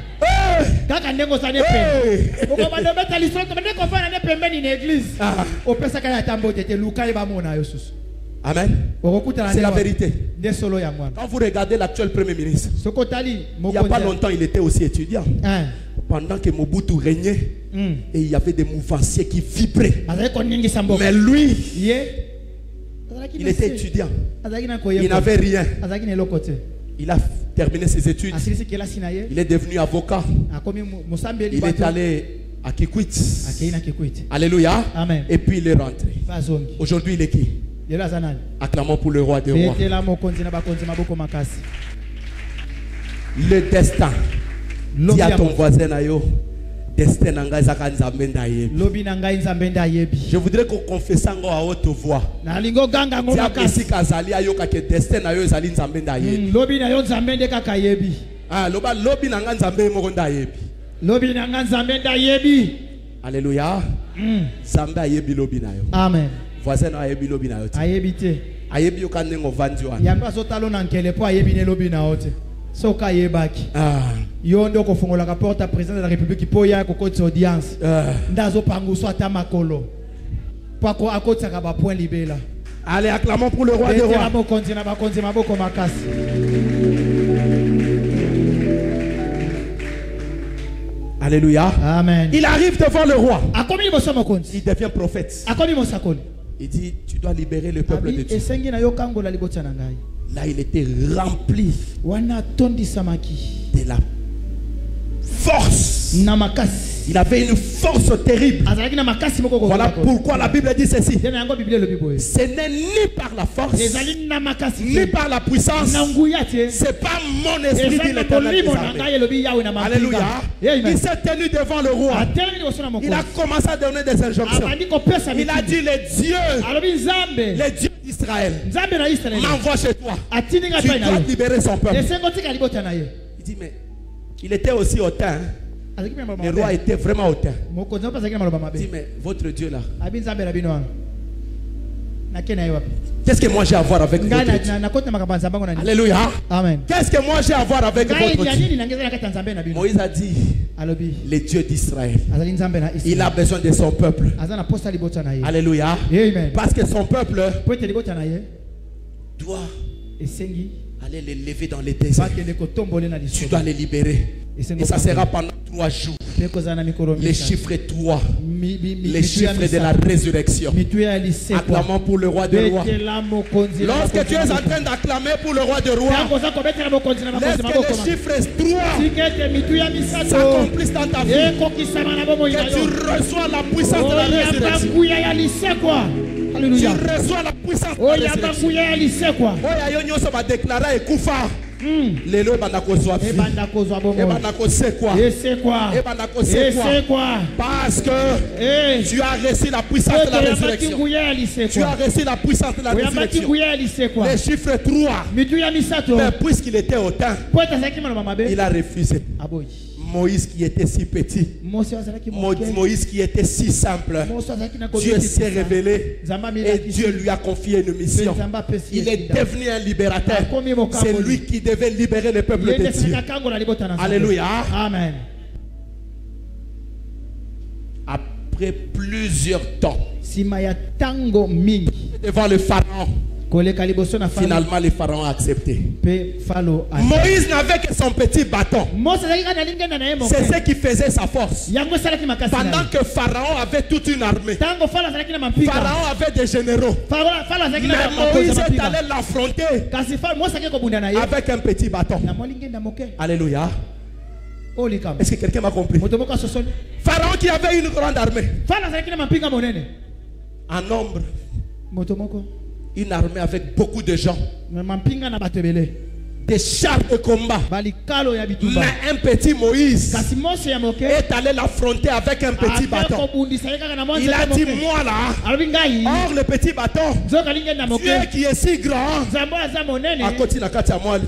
C'est la vérité. Quand vous regardez l'actuel premier ministre, il n'y a pas longtemps, il était aussi étudiant. Pendant que Mobutu régnait, et il y avait des mouvanciers qui vibraient. Mais lui, il était étudiant. Il n'avait rien. Il a terminé ses études. Il est devenu avocat. Il est allé à Kikwit. Alléluia. Amen. Et puis il est rentré. Aujourd'hui, il est qui? Acclamons pour le roi des rois. Le destin. Dis à ton voisin, destin je voudrais qu'on confesse à haute voix. Alléluia. Amen. Voisin ayebi lobi na yote. Ayebi yokande ngovanzi wana. Yamba zotalo na nkele po ayebi ne lobi na yote. Soka yebaki. Yondo ko fongola ka porte président de la République po ya ko koti audience. Ndazo panguso ata makolo. Po ko akoti ka ba point libela. Allez, acclamons pour le roi des rois. Alléluia. Amen. Il arrive devant le roi. Il devient prophète. Il dit, tu dois libérer le peuple de Dieu. Là, il était rempli de la force. Il avait une force terrible. Voilà pourquoi la Bible dit ceci. Ce n'est ni par la force, ni par la puissance. C'est pas mon esprit, dit l'Éternel. Alléluia. Il s'est tenu devant le roi. Il a commencé à donner des injonctions. Il a dit, les dieux d'Israël m'envoient chez toi. Tu dois libérer son peuple. Il dit, mais il était aussi hautain. Le roi était vraiment hautain. Il dit, mais votre Dieu là, qu'est-ce que moi j'ai à voir avec votre Dieu? Alléluia. Amen. Qu'est-ce que moi j'ai à voir avec votre Dieu? Moïse a dit, le Dieu d'Israël, il a besoin de son peuple. Alléluia. Parce que son peuple doit aller les lever dans les déserts. Tu dois les libérer. Et ça sera pendant 3 jours. Les chiffres 3. Les chiffres de la résurrection. Acclamons pour le roi des rois. Lorsque tu es en train d'acclamer pour le roi des rois, laisse que les chiffres 3 s'accomplissent dans ta vie. Que tu reçois la puissance de la résurrection. Alléluia. Tu reçois la puissance de la résurrection. Lelo bandako zwafi. Ebandako c'est quoi? Parce que tu as reçu la puissance de la résurrection. Tu as reçu la puissance de la résurrection. Les chiffres 3. Mais puisqu'il était hautain, il a refusé. Moïse qui était si petit, Moïse qui était si simple, Dieu s'est révélé et Dieu lui a confié une mission. Il est devenu un libérateur. C'est lui qui devait libérer le peuple de Dieu. Alléluia. Amen. Après plusieurs temps, devant le pharaon, finalement, le pharaon a accepté. Moïse n'avait que son petit bâton. C'est ce qui faisait sa force. Pendant que Pharaon avait toute une armée. Pharaon avait des généraux. Mais Moïse est allé l'affronter avec un petit bâton. Alléluia. Est-ce que quelqu'un m'a compris? Pharaon qui avait une grande armée. En nombre. Une armée avec beaucoup de gens. des chars de combat. balikalo ya bitumba. Mais un petit Moïse Kasi Mose ya moke est allé l'affronter avec un petit bâton. Il a dit, moi là, or le petit bâton, Dieu qui est si grand, à côté de la carte à moi,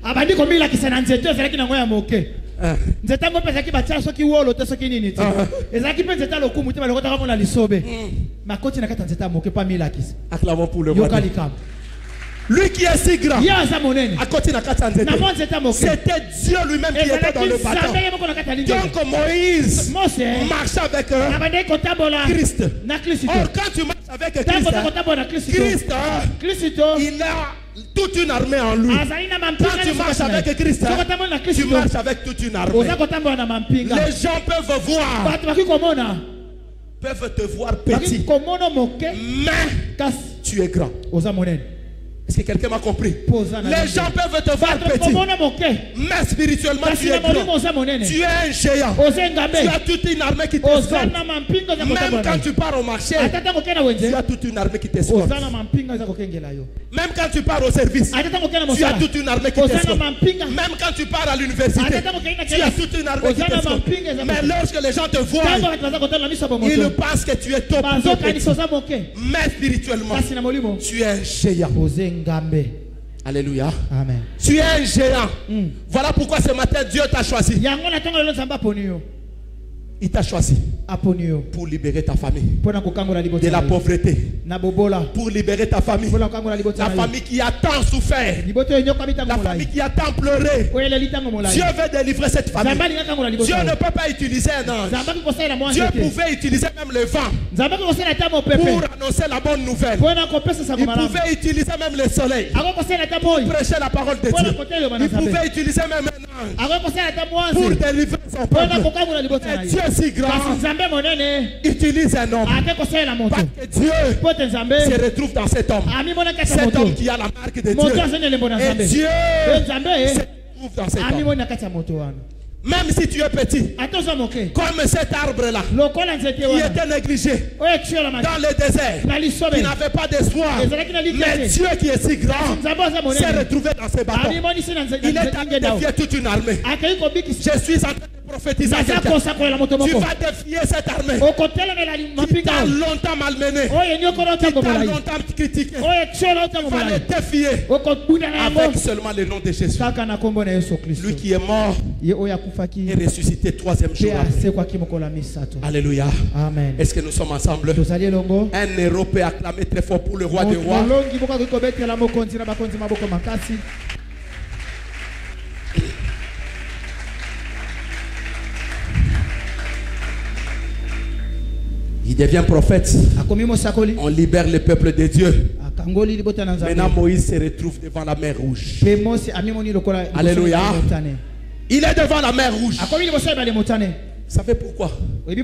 abandi komila kisana nzeto ezalaki nango ya moke nzeta ngo pesa ki batia soki wolo te soki nini te ezalaki pe nzeta lokumu te balokota kona lisobe makoti na kata nzeta moke pa mila kisa acclamons pour le roi. Lui qui est si grand, à côté de la carte c'était Dieu lui-même qui était dans le bâton. Donc Moïse marchait avec Christ. Or quand tu marches avec Christ, il a toute une armée en lui. Quand tu marches avec Christ, tu marches avec toute une armée. Les gens peuvent voir, peuvent te voir petit, mais tu es grand. Est-ce que quelqu'un m'a compris? Les gens peuvent te voir petit, mais spirituellement tu es grand. Tu es un géant. Tu as toute une armée qui t'escorte. Même quand tu pars au marché, tu as toute une armée qui t'escorte. Même quand tu pars au service, tu as toute une armée qui t'escorte. Même quand tu pars à l'université, tu as toute une armée qui t'escorte. Mais lorsque les gens te voient, ils pensent que tu es top, mais spirituellement tu es un géant. Alléluia. Amen. Tu es un géant. Voilà pourquoi ce matin Dieu t'a choisi. Il t'a choisi pour libérer ta famille de la pauvreté, pour libérer ta famille, la famille qui a tant souffert, la famille qui a tant pleuré. Dieu veut délivrer cette famille. Dieu ne peut pas utiliser un ange. Dieu pouvait utiliser même le vent pour annoncer la bonne nouvelle. Il pouvait utiliser même le soleil pour prêcher la parole de Dieu. Il pouvait utiliser même un ange pour délivrer son peuple. Dieu si grand, utilise un homme. Parce que Dieu se retrouve dans cet homme. Cet homme qui a la marque de Dieu. Et Dieu se retrouve dans cet homme. Même si tu es petit, comme cet arbre-là, qui était négligé dans le désert, qui n'avait pas d'espoir, mais Dieu qui est si grand s'est retrouvé dans ce bâton. Il est allé défier toute une armée. Je suis en train de prophétiser à quelqu'un. Tu vas défier cette armée qui t'a longtemps malmené, qui t'a longtemps critiqué. Tu vas les défier avec seulement le nom de Jésus. Lui qui est mort et ressuscité troisième jour. Alléluia. Amen. Est-ce que nous sommes ensemble? Un héros peut acclamer très fort pour le roi des rois. Il devient prophète. On libère le peuple de Dieu. Maintenant Moïse se retrouve devant la mer Rouge. Alléluia. Il est devant la mer Rouge. Vous savez pourquoi? Vous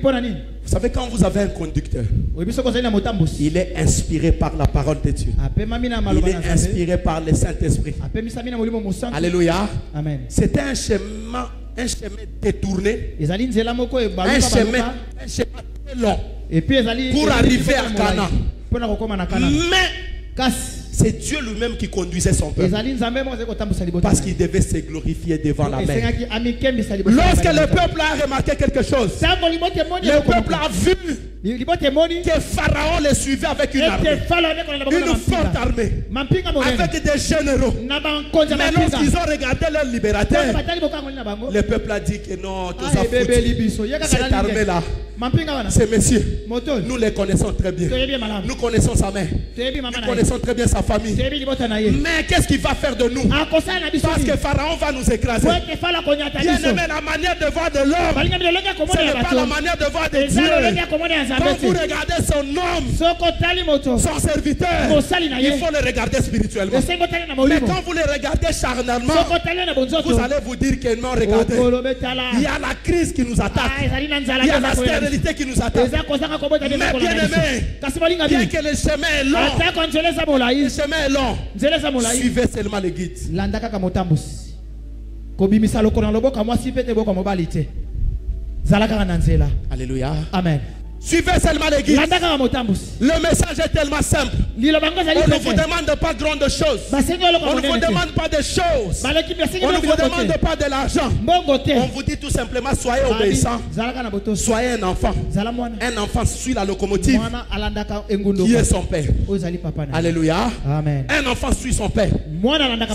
savez, quand vous avez un conducteur, il est inspiré par la parole de Dieu. Il est inspiré par le Saint-Esprit. Alléluia. Amen. C'était un chemin détourné, un chemin très long pour arriver à Canaan. Mais c'est Dieu lui-même qui conduisait son peuple, parce qu'il devait se glorifier devant la mer. Lorsque le peuple a remarqué quelque chose, le peuple a vu que Pharaon les suivait avec une armée, une forte armée, avec des généraux. Mais lorsqu'ils ont regardé leur libérateur, le peuple a dit que non, cette armée-là, ces messieurs, nous les connaissons très bien. Nous connaissons sa mère, nous connaissons très bien sa famille. Mais qu'est-ce qu'il va faire de nous? Parce que Pharaon va nous écraser. Bien aimé, la manière de voir de l'homme, ce n'est pas la manière de voir de Dieu. Quand vous regardez son homme, son serviteur, il faut le regarder spirituellement. Mais quand vous le regardez charnellement, vous allez vous dire que non, regardez, il y a la crise qui nous attaque, il y a la stérilité qui nous attaque. Mais bien aimé, bien que le chemin est long, le chemin est long, suivez seulement les guides. Alléluia. Amen. Suivez seulement les guides. Le message est tellement simple. On ne vous demande pas grande chose. On ne vous demande pas de choses. On ne vous demande pas de l'argent. On vous dit tout simplement, soyez obéissants. Soyez un enfant. Un enfant suit la locomotive qui est son père. Alléluia. Amen. Un enfant suit son père.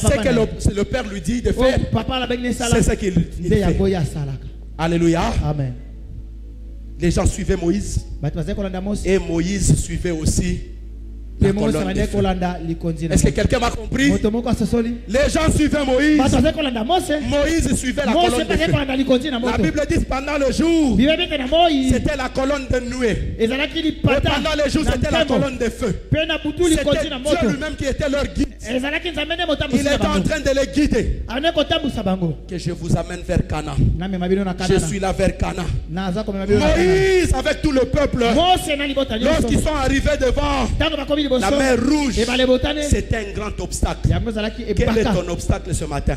C'est que le père lui dit de faire. C'est ce qu'il fait. Alléluia. Amen. Les gens suivaient Moïse. Et Moïse suivait aussi la colonne de feu. Est-ce que quelqu'un m'a compris? Les gens suivaient Moïse. Moïse suivait la colonne de feu. La Bible dit pendant le jour, c'était la colonne de nuée. Et pendant le jour, c'était la colonne de feu. C'était Dieu lui-même qui était leur guide. Il était en train de les guider. Que je vous amène vers Canaan. Je suis là vers Canaan. Moïse avec tout le peuple, lorsqu'ils sont arrivés devant la mer rouge, c'était un grand obstacle. Quel est ton obstacle ce matin?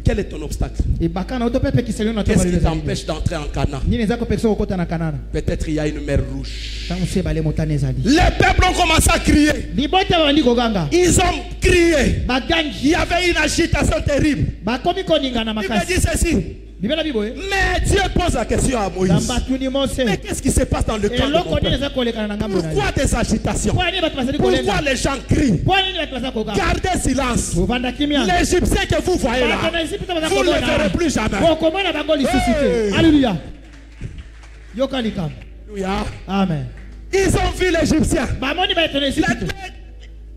Quel est ton obstacle? Qu'est-ce qui t'empêche d'entrer en Canaan? Peut-être il y a une mer rouge. Les peuples ont commencé à crier. Ils ont crié. Il y avait une agitation terrible. Il m'a dit ceci. Mais Dieu pose la question à Moïse. Mais qu'est-ce qui se passe dans le camp de mon peuple? Pourquoi des agitations? Pourquoi les gens crient? Gardez silence. L'Égyptien que vous voyez là, vous ne le verrez plus jamais. Alléluia. Alléluia. Amen. Ils ont vu l'Égyptien.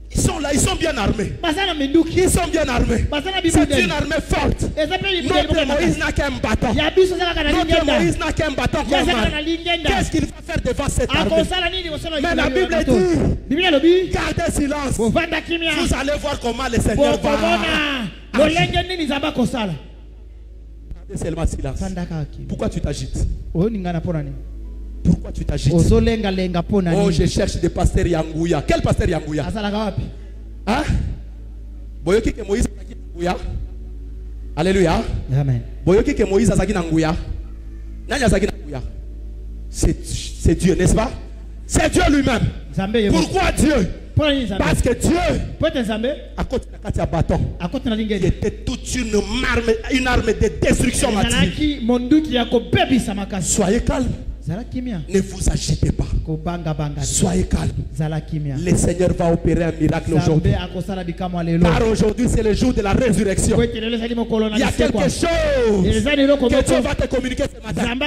Ils sont là, ils sont bien armés. Ils sont bien armés. C'est une armée forte. Notre Moïse n'a qu'un bâton. Notre Moïse n'a qu'un bâton comme arme. Qu'est-ce qu'il va faire devant cette armée? Mais la Bible dit, gardez silence. Vous allez voir comment le Seigneur va. Gardez seulement silence. Pourquoi tu t'agites? Pourquoi tu t'agites? Oh, je cherche des pasteurs Yangouya. Quel pasteur Yangouya? Hein? Boyoki que Moïse a Yangouya. Alléluia. Amen. Boyoki que Moïse a Yangouya. C'est Dieu, n'est-ce pas? C'est Dieu lui-même. Pourquoi Dieu? Parce que Dieu, à côté de bâton, il était toute une arme de destruction massive. Soyez calme. Ne vous agitez pas. Soyez calme. Le Seigneur va opérer un miracle aujourd'hui. Car aujourd'hui c'est le jour de la résurrection. Il y a quelque chose que Dieu va te communiquer ce matin. Une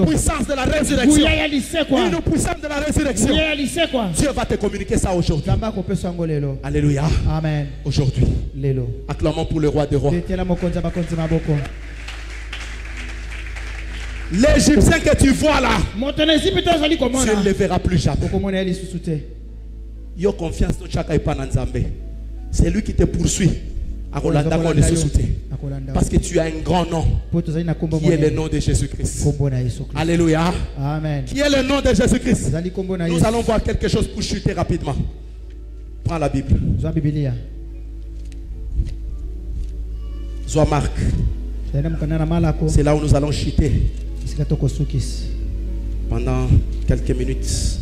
puissance de la résurrection. Une puissance de la résurrection. Dieu va te communiquer ça aujourd'hui. Alléluia. Amen. Aujourd'hui. Acclamons pour le roi des rois. L'Égyptien que tu vois là, tu ne le verras plus jamais. Yo confiance dans chacun et pas dans Nzambe. C'est lui qui te poursuit. Parce que tu as un grand nom qui est le nom de Jésus-Christ. Alléluia. Amen. Qui est le nom de Jésus-Christ? Nous allons voir quelque chose pour chuter rapidement. Prends la Bible. Sois Marc. C'est là où nous allons chuter pendant quelques minutes.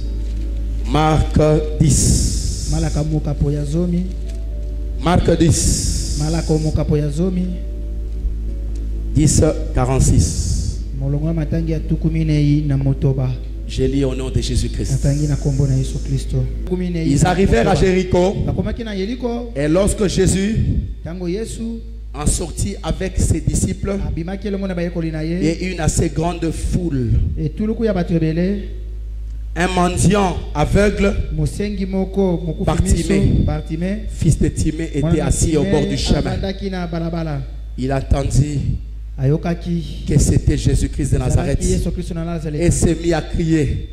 Marc 10. Marc 10. 10:46. Je lis au nom de Jésus-Christ. Ils arrivèrent à Jéricho. Et lorsque Jésus en sortit avec ses disciples et une assez grande foule, un mendiant aveugle, Bartimée, fils de Timée, était assis au bord du chemin. Il attendit que c'était Jésus-Christ de Nazareth et s'est mis à crier,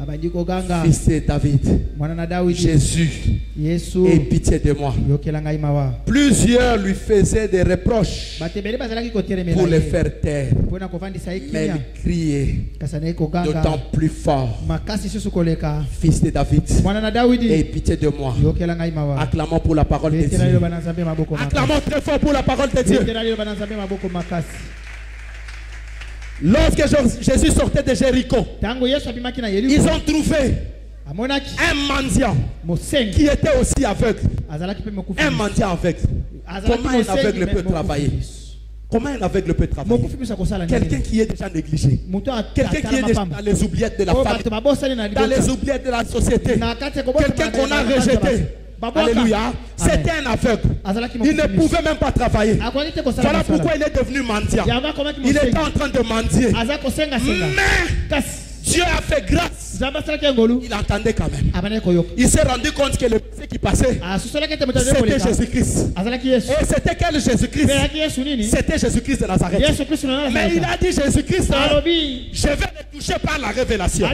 fils de David, Jésus, aie pitié de moi. Plusieurs lui faisaient des reproches pour le faire taire, mais il criait d'autant plus fort, fils de David, aie pitié de moi. Acclamons pour la parole de Dieu. Acclamons très fort pour la parole de Dieu. Lorsque Jésus sortait de Jéricho, ils ont trouvé un mendiant qui était aussi aveugle. Un mendiant aveugle. Comment un aveugle peut travailler? Comment un aveugle peut travailler? Quelqu'un qui est déjà négligé. Quelqu'un qui est déjà dans les oubliettes de la famille. Dans les oubliettes de la société. Quelqu'un qu'on a rejeté. Alléluia. C'était un aveugle. Il ne pouvait même pas travailler. Voilà pourquoi il est devenu mendiant. Il était en train de mendier. Mais Dieu a fait grâce. Il entendait quand même. Il s'est rendu compte que le passé qui passait, c'était Jésus-Christ. Et c'était quel Jésus-Christ? C'était Jésus-Christ de Nazareth. Mais il a dit Jésus-Christ, je vais le toucher par la révélation.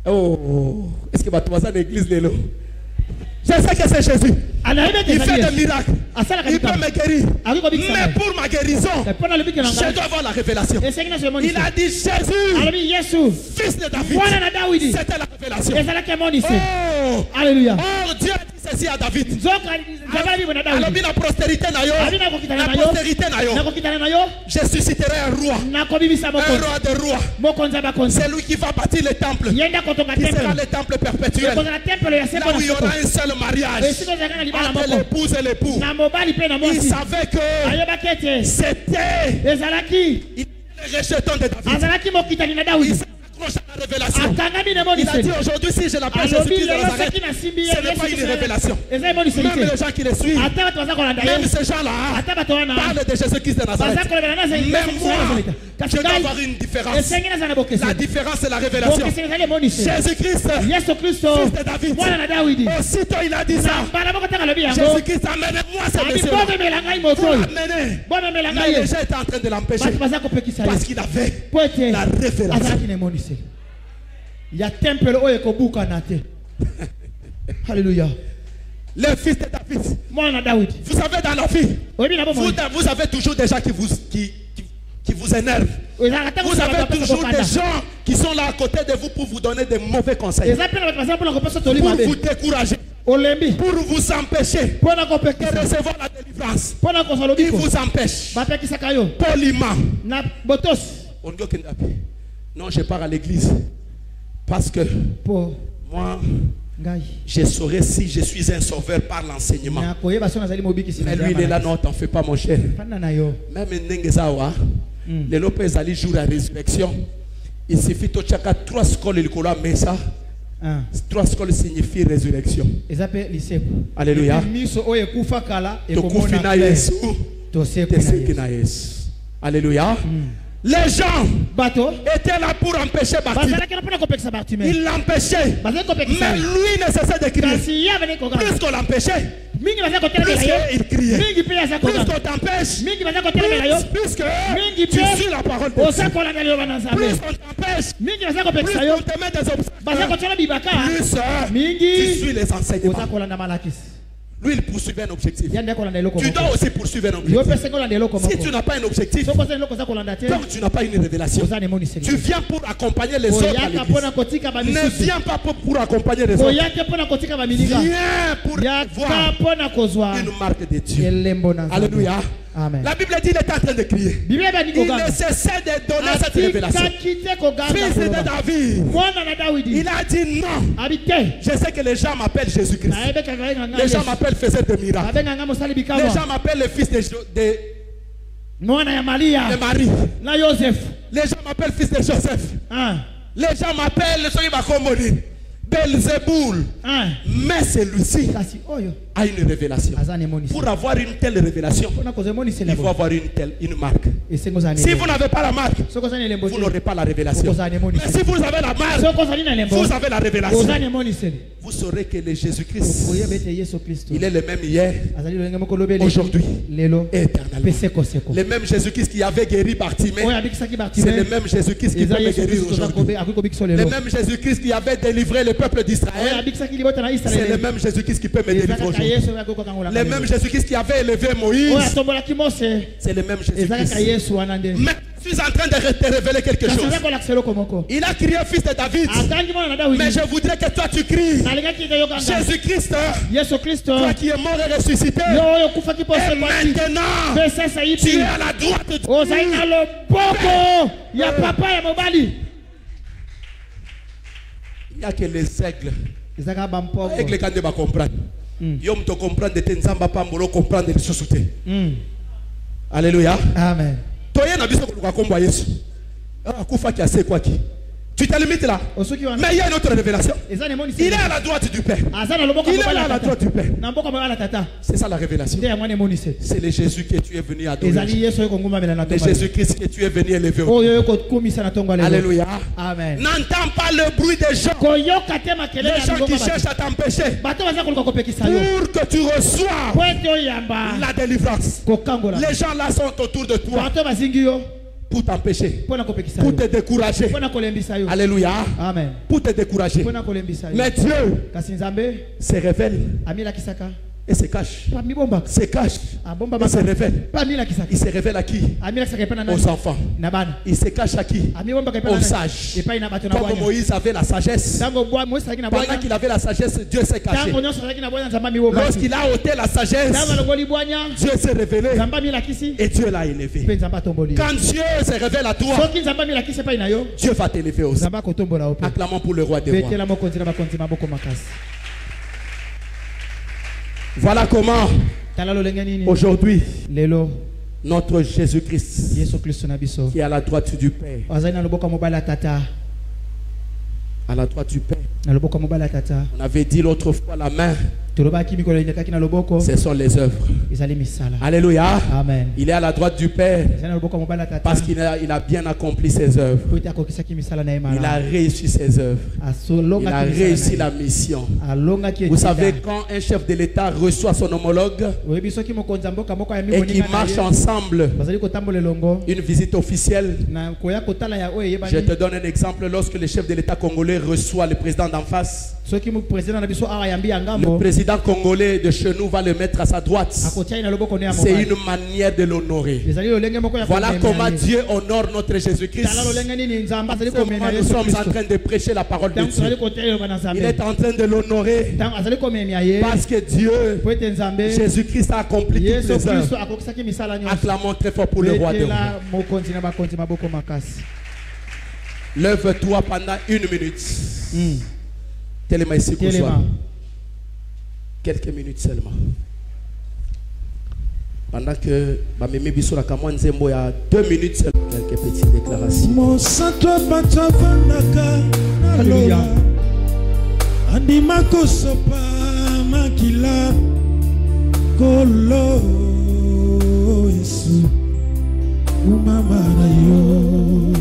Oh, est-ce que tu vas dans l'église de l'eau? Je sais que c'est Jésus. Il fait des miracles. Il peut me guérir. Mais pour ma guérison, je dois avoir la révélation. Il a dit Jésus, fils de David. C'était la révélation. Oh, alléluia. Oh, Dieu a dit ceci à David. Alors, la postérité je susciterai un roi. Un roi de rois. C'est lui qui va bâtir le temple. Qui sera le temple perpétuel. Là où il y aura un seul mariage entre l'épouse et l'époux. Il savait que c'était le rejeton de David. Il s'accroche à la révélation. Il a dit aujourd'hui, si je l'appelle Jésus-Christ de Nazareth, ce n'est pas une révélation. Même les gens qui le suivent, même ces gens-là parlent de Jésus-Christ de Nazareth. Même moi, je dois avoir une différence. La différence, c'est la révélation. Jésus-Christ, fils de David. Aussitôt il a dit ça. Jésus-Christ, amène-moi ce monsieur pour amener. Mais les gens étaient en train de l'empêcher parce qu'il avait la révélation. Il y a temple Alléluia. Le fils de David. Vous savez, dans la vie, vous avez toujours des gens qui vous énervent. Vous avez toujours des gens qui sont là à côté de vous pour vous donner des mauvais conseils. Pour vous décourager. Pour vous empêcher de recevoir la délivrance. Ils vous empêchent. Poliment. Non, je pars à l'église. Parce que moi, je saurais si je suis un sauveur par l'enseignement. Mais lui, il est là, non, t'en fais pas, mon cher. Même Nengezawa, les Lopez Ali jour à résurrection. Il suffit de chaka 3 scoles, il colla, mais ça. 3 scoles signifie résurrection. Alléluia. Alléluia. Les gens étaient là pour empêcher Bartimée. Ils l'empêchaient. Mais lui ne cessait de crier. Plus qu'on l'empêchait, plus qu'il criait. Plus qu'on t'empêche, plus que tu suis la parole de Dieu. Plus qu'on t'empêche, plus qu'on te met des obstacles, plus tu suis les enseignements. Lui, il poursuivait un objectif. Tu dois aussi poursuivre un objectif. Si tu n'as pas un objectif, donc tu n'as pas une révélation. Tu viens pour accompagner les autres à l'église. Ne viens pas pour accompagner les autres. Viens pour voir une marque de Dieu. Alléluia. Amen. La Bible dit qu'il est en train de crier. Il ne cessait de donner cette révélation. Fils de David. Il a dit non. Je sais que les gens m'appellent Jésus-Christ. Les gens m'appellent faiseur de miracles. Les gens m'appellent le fils de Marie. Les gens m'appellent fils de Joseph. Les gens m'appellent Belzéboul. Mais celui-ci a une révélation. Pour avoir une telle révélation, il faut avoir une marque. Si vous n'avez pas la marque, vous n'aurez pas la révélation. Mais si vous avez la marque, vous avez la révélation. Vous saurez que le Jésus-Christ, il est le même hier, aujourd'hui et éternellement. Le même Jésus-Christ qui avait guéri Bartimée, c'est le même Jésus-Christ qui peut me guérir aujourd'hui. Le même Jésus-Christ qui avait délivré le peuple d'Israël, c'est le même Jésus-Christ qui peut me délivrer aujourd'hui. aujourd'hui. Le même Jésus-Christ qui avait élevé Moïse, c'est le même Jésus-Christ. Mais je suis en train de te révéler quelque chose. Il a crié fils de David. Mais je voudrais que toi tu cries Jésus-Christ, toi qui es mort et ressuscité. Et maintenant, tu es à la droite de Dieu. Il n'y a que les aigles. Les aigles quand ils vont comprendre. Ils vont te comprendre de tes nzamba pambolo comprendre les choses. Alléluia. Amen. Tu te limites là. Mais il y a une autre révélation. Il est à la droite du Père. Il est à la droite du Père. C'est ça la révélation. C'est le Jésus que tu es venu adorer. Le Jésus-Christ que tu es venu élever. Alléluia. Amen. N'entends pas le bruit des gens. Les gens qui cherchent à t'empêcher. Pour que tu reçoives la délivrance. Les gens là sont autour de toi. Pour t'empêcher, pour te décourager. Alléluia. Amen. Pour te décourager. Mais Dieu se révèle et se cache. Se cache et se révèle. Il se révèle à qui? Aux enfants. Il se cache à qui? Aux sages. Comme Moïse avait la sagesse. Pendant qu'il avait la sagesse, Dieu s'est caché. Lorsqu'il a ôté la sagesse, Dieu s'est révélé et Dieu l'a élevé. Quand Dieu se révèle à toi, Dieu va t'élever aussi. Acclamons pour le roi des rois. Voilà comment aujourd'hui notre Jésus-Christ qui est à la droite du Père, à la droite du Père. On avait dit l'autre fois la main, ce sont les œuvres. Alléluia. Amen. Il est à la droite du Père parce qu'il a bien accompli ses œuvres. Il a réussi ses œuvres. Il a réussi la mission. Vous savez, quand un chef de l'État reçoit son homologue et qui marche ensemble une visite officielle, je te donne un exemple. Lorsque le chef de l'État congolais reçoit le président d'en face, le président congolais de chez nous va le mettre à sa droite. C'est une manière de l'honorer. Voilà comment Dieu honore notre Jésus-Christ. Nous sommes en train de prêcher la parole de Dieu. Il est en train de l'honorer parce que Dieu, Jésus-Christ, a accompli toutes les œuvres. Acclamons très fort pour le roi des rois. Lève-toi pendant 1 minute. Tellement ici qu'on soit. Quelques minutes seulement. Pendant que Bamemi Bissola Kamwan Zembo il y a 2 minutes seulement. Quelques petites déclarations. Alléluia. Andimako sopa makila kolo Yesu umama yo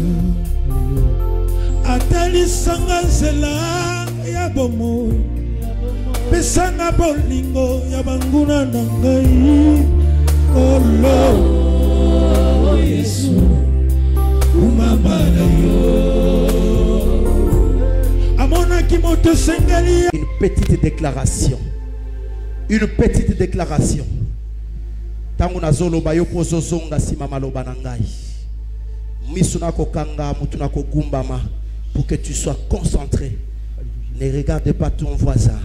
atali sanga zela ya bomo pesanga bolingo ya banguna nangai kolo Yesu umama yo amona kimoto sengeli. Une petite déclaration. Une petite déclaration. Tangu nazolo bayo pozo zonga sima maloba nangai. Misuna kokanga mutuna kogumbama pour que tu sois concentré. Ne regarde pas ton voisin.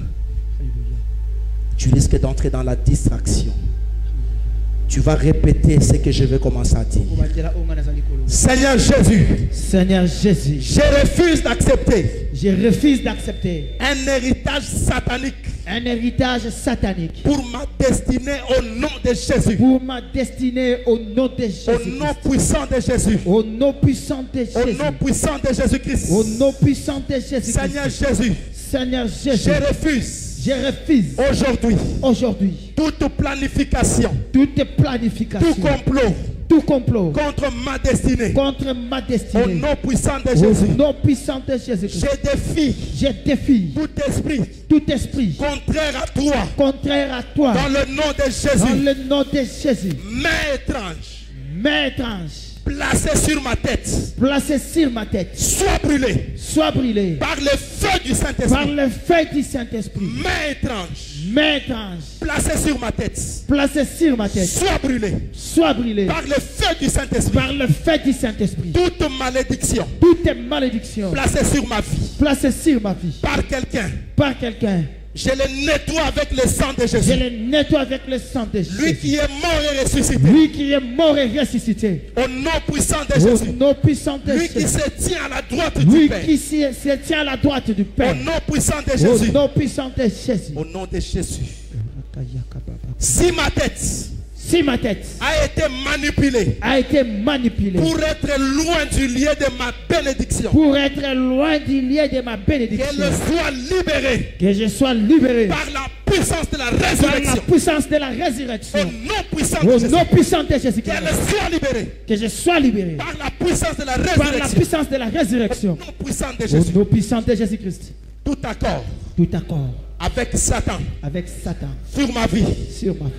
Tu risques d'entrer dans la distraction. Tu vas répéter ce que je vais commencer à dire. Seigneur Jésus. Seigneur Jésus. Je refuse d'accepter. Je refuse d'accepter un héritage satanique. Un héritage satanique. Pour ma destinée au nom de Jésus. Pour ma destinée au nom de Jésus. Au nom puissant de Jésus. Au nom puissant de Jésus. Au nom puissant de Jésus-Christ. Au nom puissant de Jésus. Seigneur Jésus. Seigneur Jésus. Je refuse. Je refuse aujourd'hui toute planification, tout complot contre ma destinée, au nom puissant de Jésus. Au nom puissant de Jésus. Je défie tout esprit contraire à toi dans le nom de Jésus. Dans le nom de Jésus. Mais étrange placé sur ma tête, placé sur ma tête, soit brûlé, soit brûlé par le feu du par Saint-Esprit. le feu du Saint-Esprit. Main étrange, Main étrange, placé sur ma tête, placé sur ma tête, soit brûlé soit brûlé par le feu du Saint-Esprit. par le feu du Saint-Esprit. Toute malédiction Toutes les malédictions placée sur ma vie placées sur ma vie par quelqu'un, par quelqu'un, je les nettoie avec le sang de je Jésus. les nettoie avec le sang de Lui Jésus. qui est mort et ressuscité, Lui qui est mort et ressuscité. au nom puissant de Au Jésus. nom puissant de Lui qui Jésus. se tient à la droite du Lui Père, qui se tient à la droite du au Père. nom puissant de Au Jésus. nom puissant de Jésus. Au nom de Jésus. Si ma tête Si ma tête a été manipulée a été manipulée pour être loin du lieu de ma bénédiction, pour être loin du lieu de ma bénédiction, qu'elle soit libérée que je sois libéré par la puissance de la par la résurrection. puissance de la Au résurrection. nom puissant de Au Jésus. nom puissant de Jésus. Qu'elle soit libérée Que je sois libéré par la puissance de la par la résurrection. puissance de la Au résurrection. nom puissant de Au Jésus. nom puissant de Jésus-Christ. Tout accord Tout accord avec Satan avec Satan sur ma vie, sur ma vie,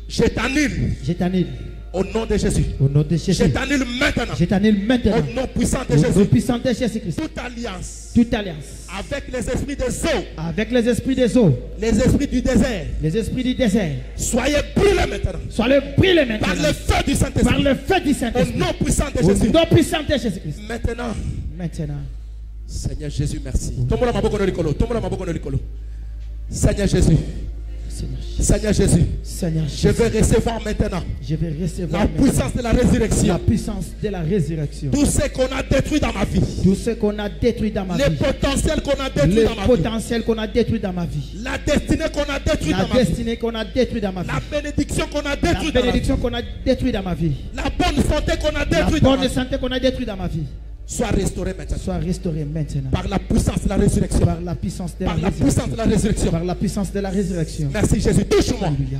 je t'annule je t'annule au nom de Jésus. au nom de Je Jésus. t'annule maintenant Je t'annule maintenant au nom puissant de au nom Jésus. puissant de Jésus-Christ. Toute alliance Toute alliance avec les esprits des eaux, avec les esprits des eaux, les esprits du désert, les esprits du désert, soyez brûlés maintenant sois le brûlé maintenant par le feu du par Saint-Esprit. le feu du Au Saint-Esprit. nom puissant de Au Jésus. nom puissant de Jésus-Christ. Maintenant, Maintenant, Seigneur Jésus, merci. Tombola maboko no likolo, tombola maboko no likolo. Seigneur Jésus, Seigneur, Seigneur Jésus, Seigneur, je vais recevoir maintenant je vais recevoir la maintenant puissance de la la résurrection. puissance de la résurrection. Tout ce qu'on a détruit dans ma vie, Tout ce qu'on a détruit dans ma les vie, potentiels qu'on a détruits le dans ma vie, potentiel qu'on a détruit dans ma vie, la destinée qu'on a détruite la dans ma vie, destinée qu'on a détruit dans ma vie, la bénédiction qu'on a la détruite dans ma vie, bénédiction qu'on a détruit dans ma vie, la bonne santé qu'on a la détruite dans ma bonne vie, santé qu'on a détruit dans ma vie, soit restaurée maintenant soit restaurée maintenant par la puissance de la résurrection. par la puissance de la Par la puissance de résurrection. la résurrection. Par la puissance de la résurrection. Merci Jésus. Touche-moi. Alléluia.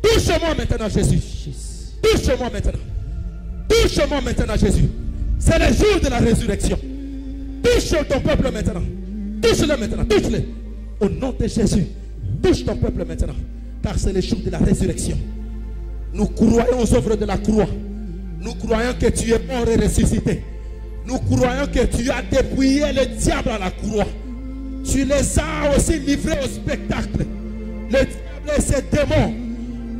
Touche-moi maintenant Jésus. Jésus. Touche-moi maintenant. Touche-moi maintenant Jésus. C'est le jour de la résurrection. Touche ton peuple maintenant. Touche-le maintenant. Touche-le. Au nom de Jésus. Touche ton peuple maintenant. Car c'est le jour de la résurrection. Nous croyons aux œuvres de la croix. Nous croyons que tu es mort et ressuscité. Nous croyons que tu as dépouillé le diable à la croix. Tu les as aussi livrés au spectacle. Le diable et ses démons.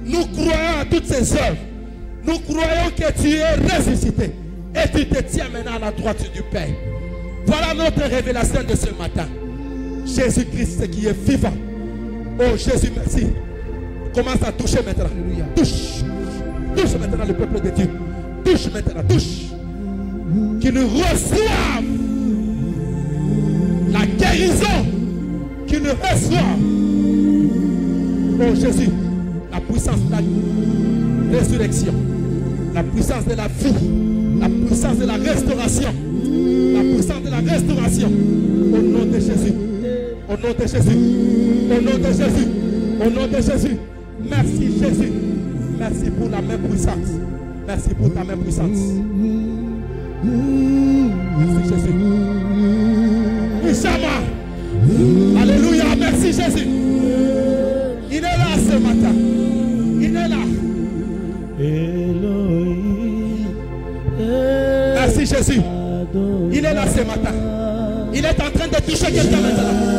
Nous croyons à toutes ces œuvres. Nous croyons que tu es ressuscité. Et tu te tiens maintenant à la droite du Père. Voilà notre révélation de ce matin. Jésus-Christ qui est vivant. Oh Jésus, merci. Commence à toucher maintenant. Alléluia. Touche. Touche maintenant le peuple de Dieu. Touche maintenant. Touche. Qu'ils reçoivent la guérison. Qu'ils reçoivent. Oh Jésus, la puissance de la résurrection, la puissance de la vie, la puissance de la restauration, la puissance de la restauration. Au nom de Jésus, au nom de Jésus, au nom de Jésus, au nom de Jésus. Merci Jésus, merci pour la main puissante, merci pour ta main puissante. Merci Jésus. Ishama. Alléluia, merci Jésus. Il est là ce matin. Il est là. Merci Jésus. Il est là ce matin. Il est en train de toucher quelqu'un maintenant.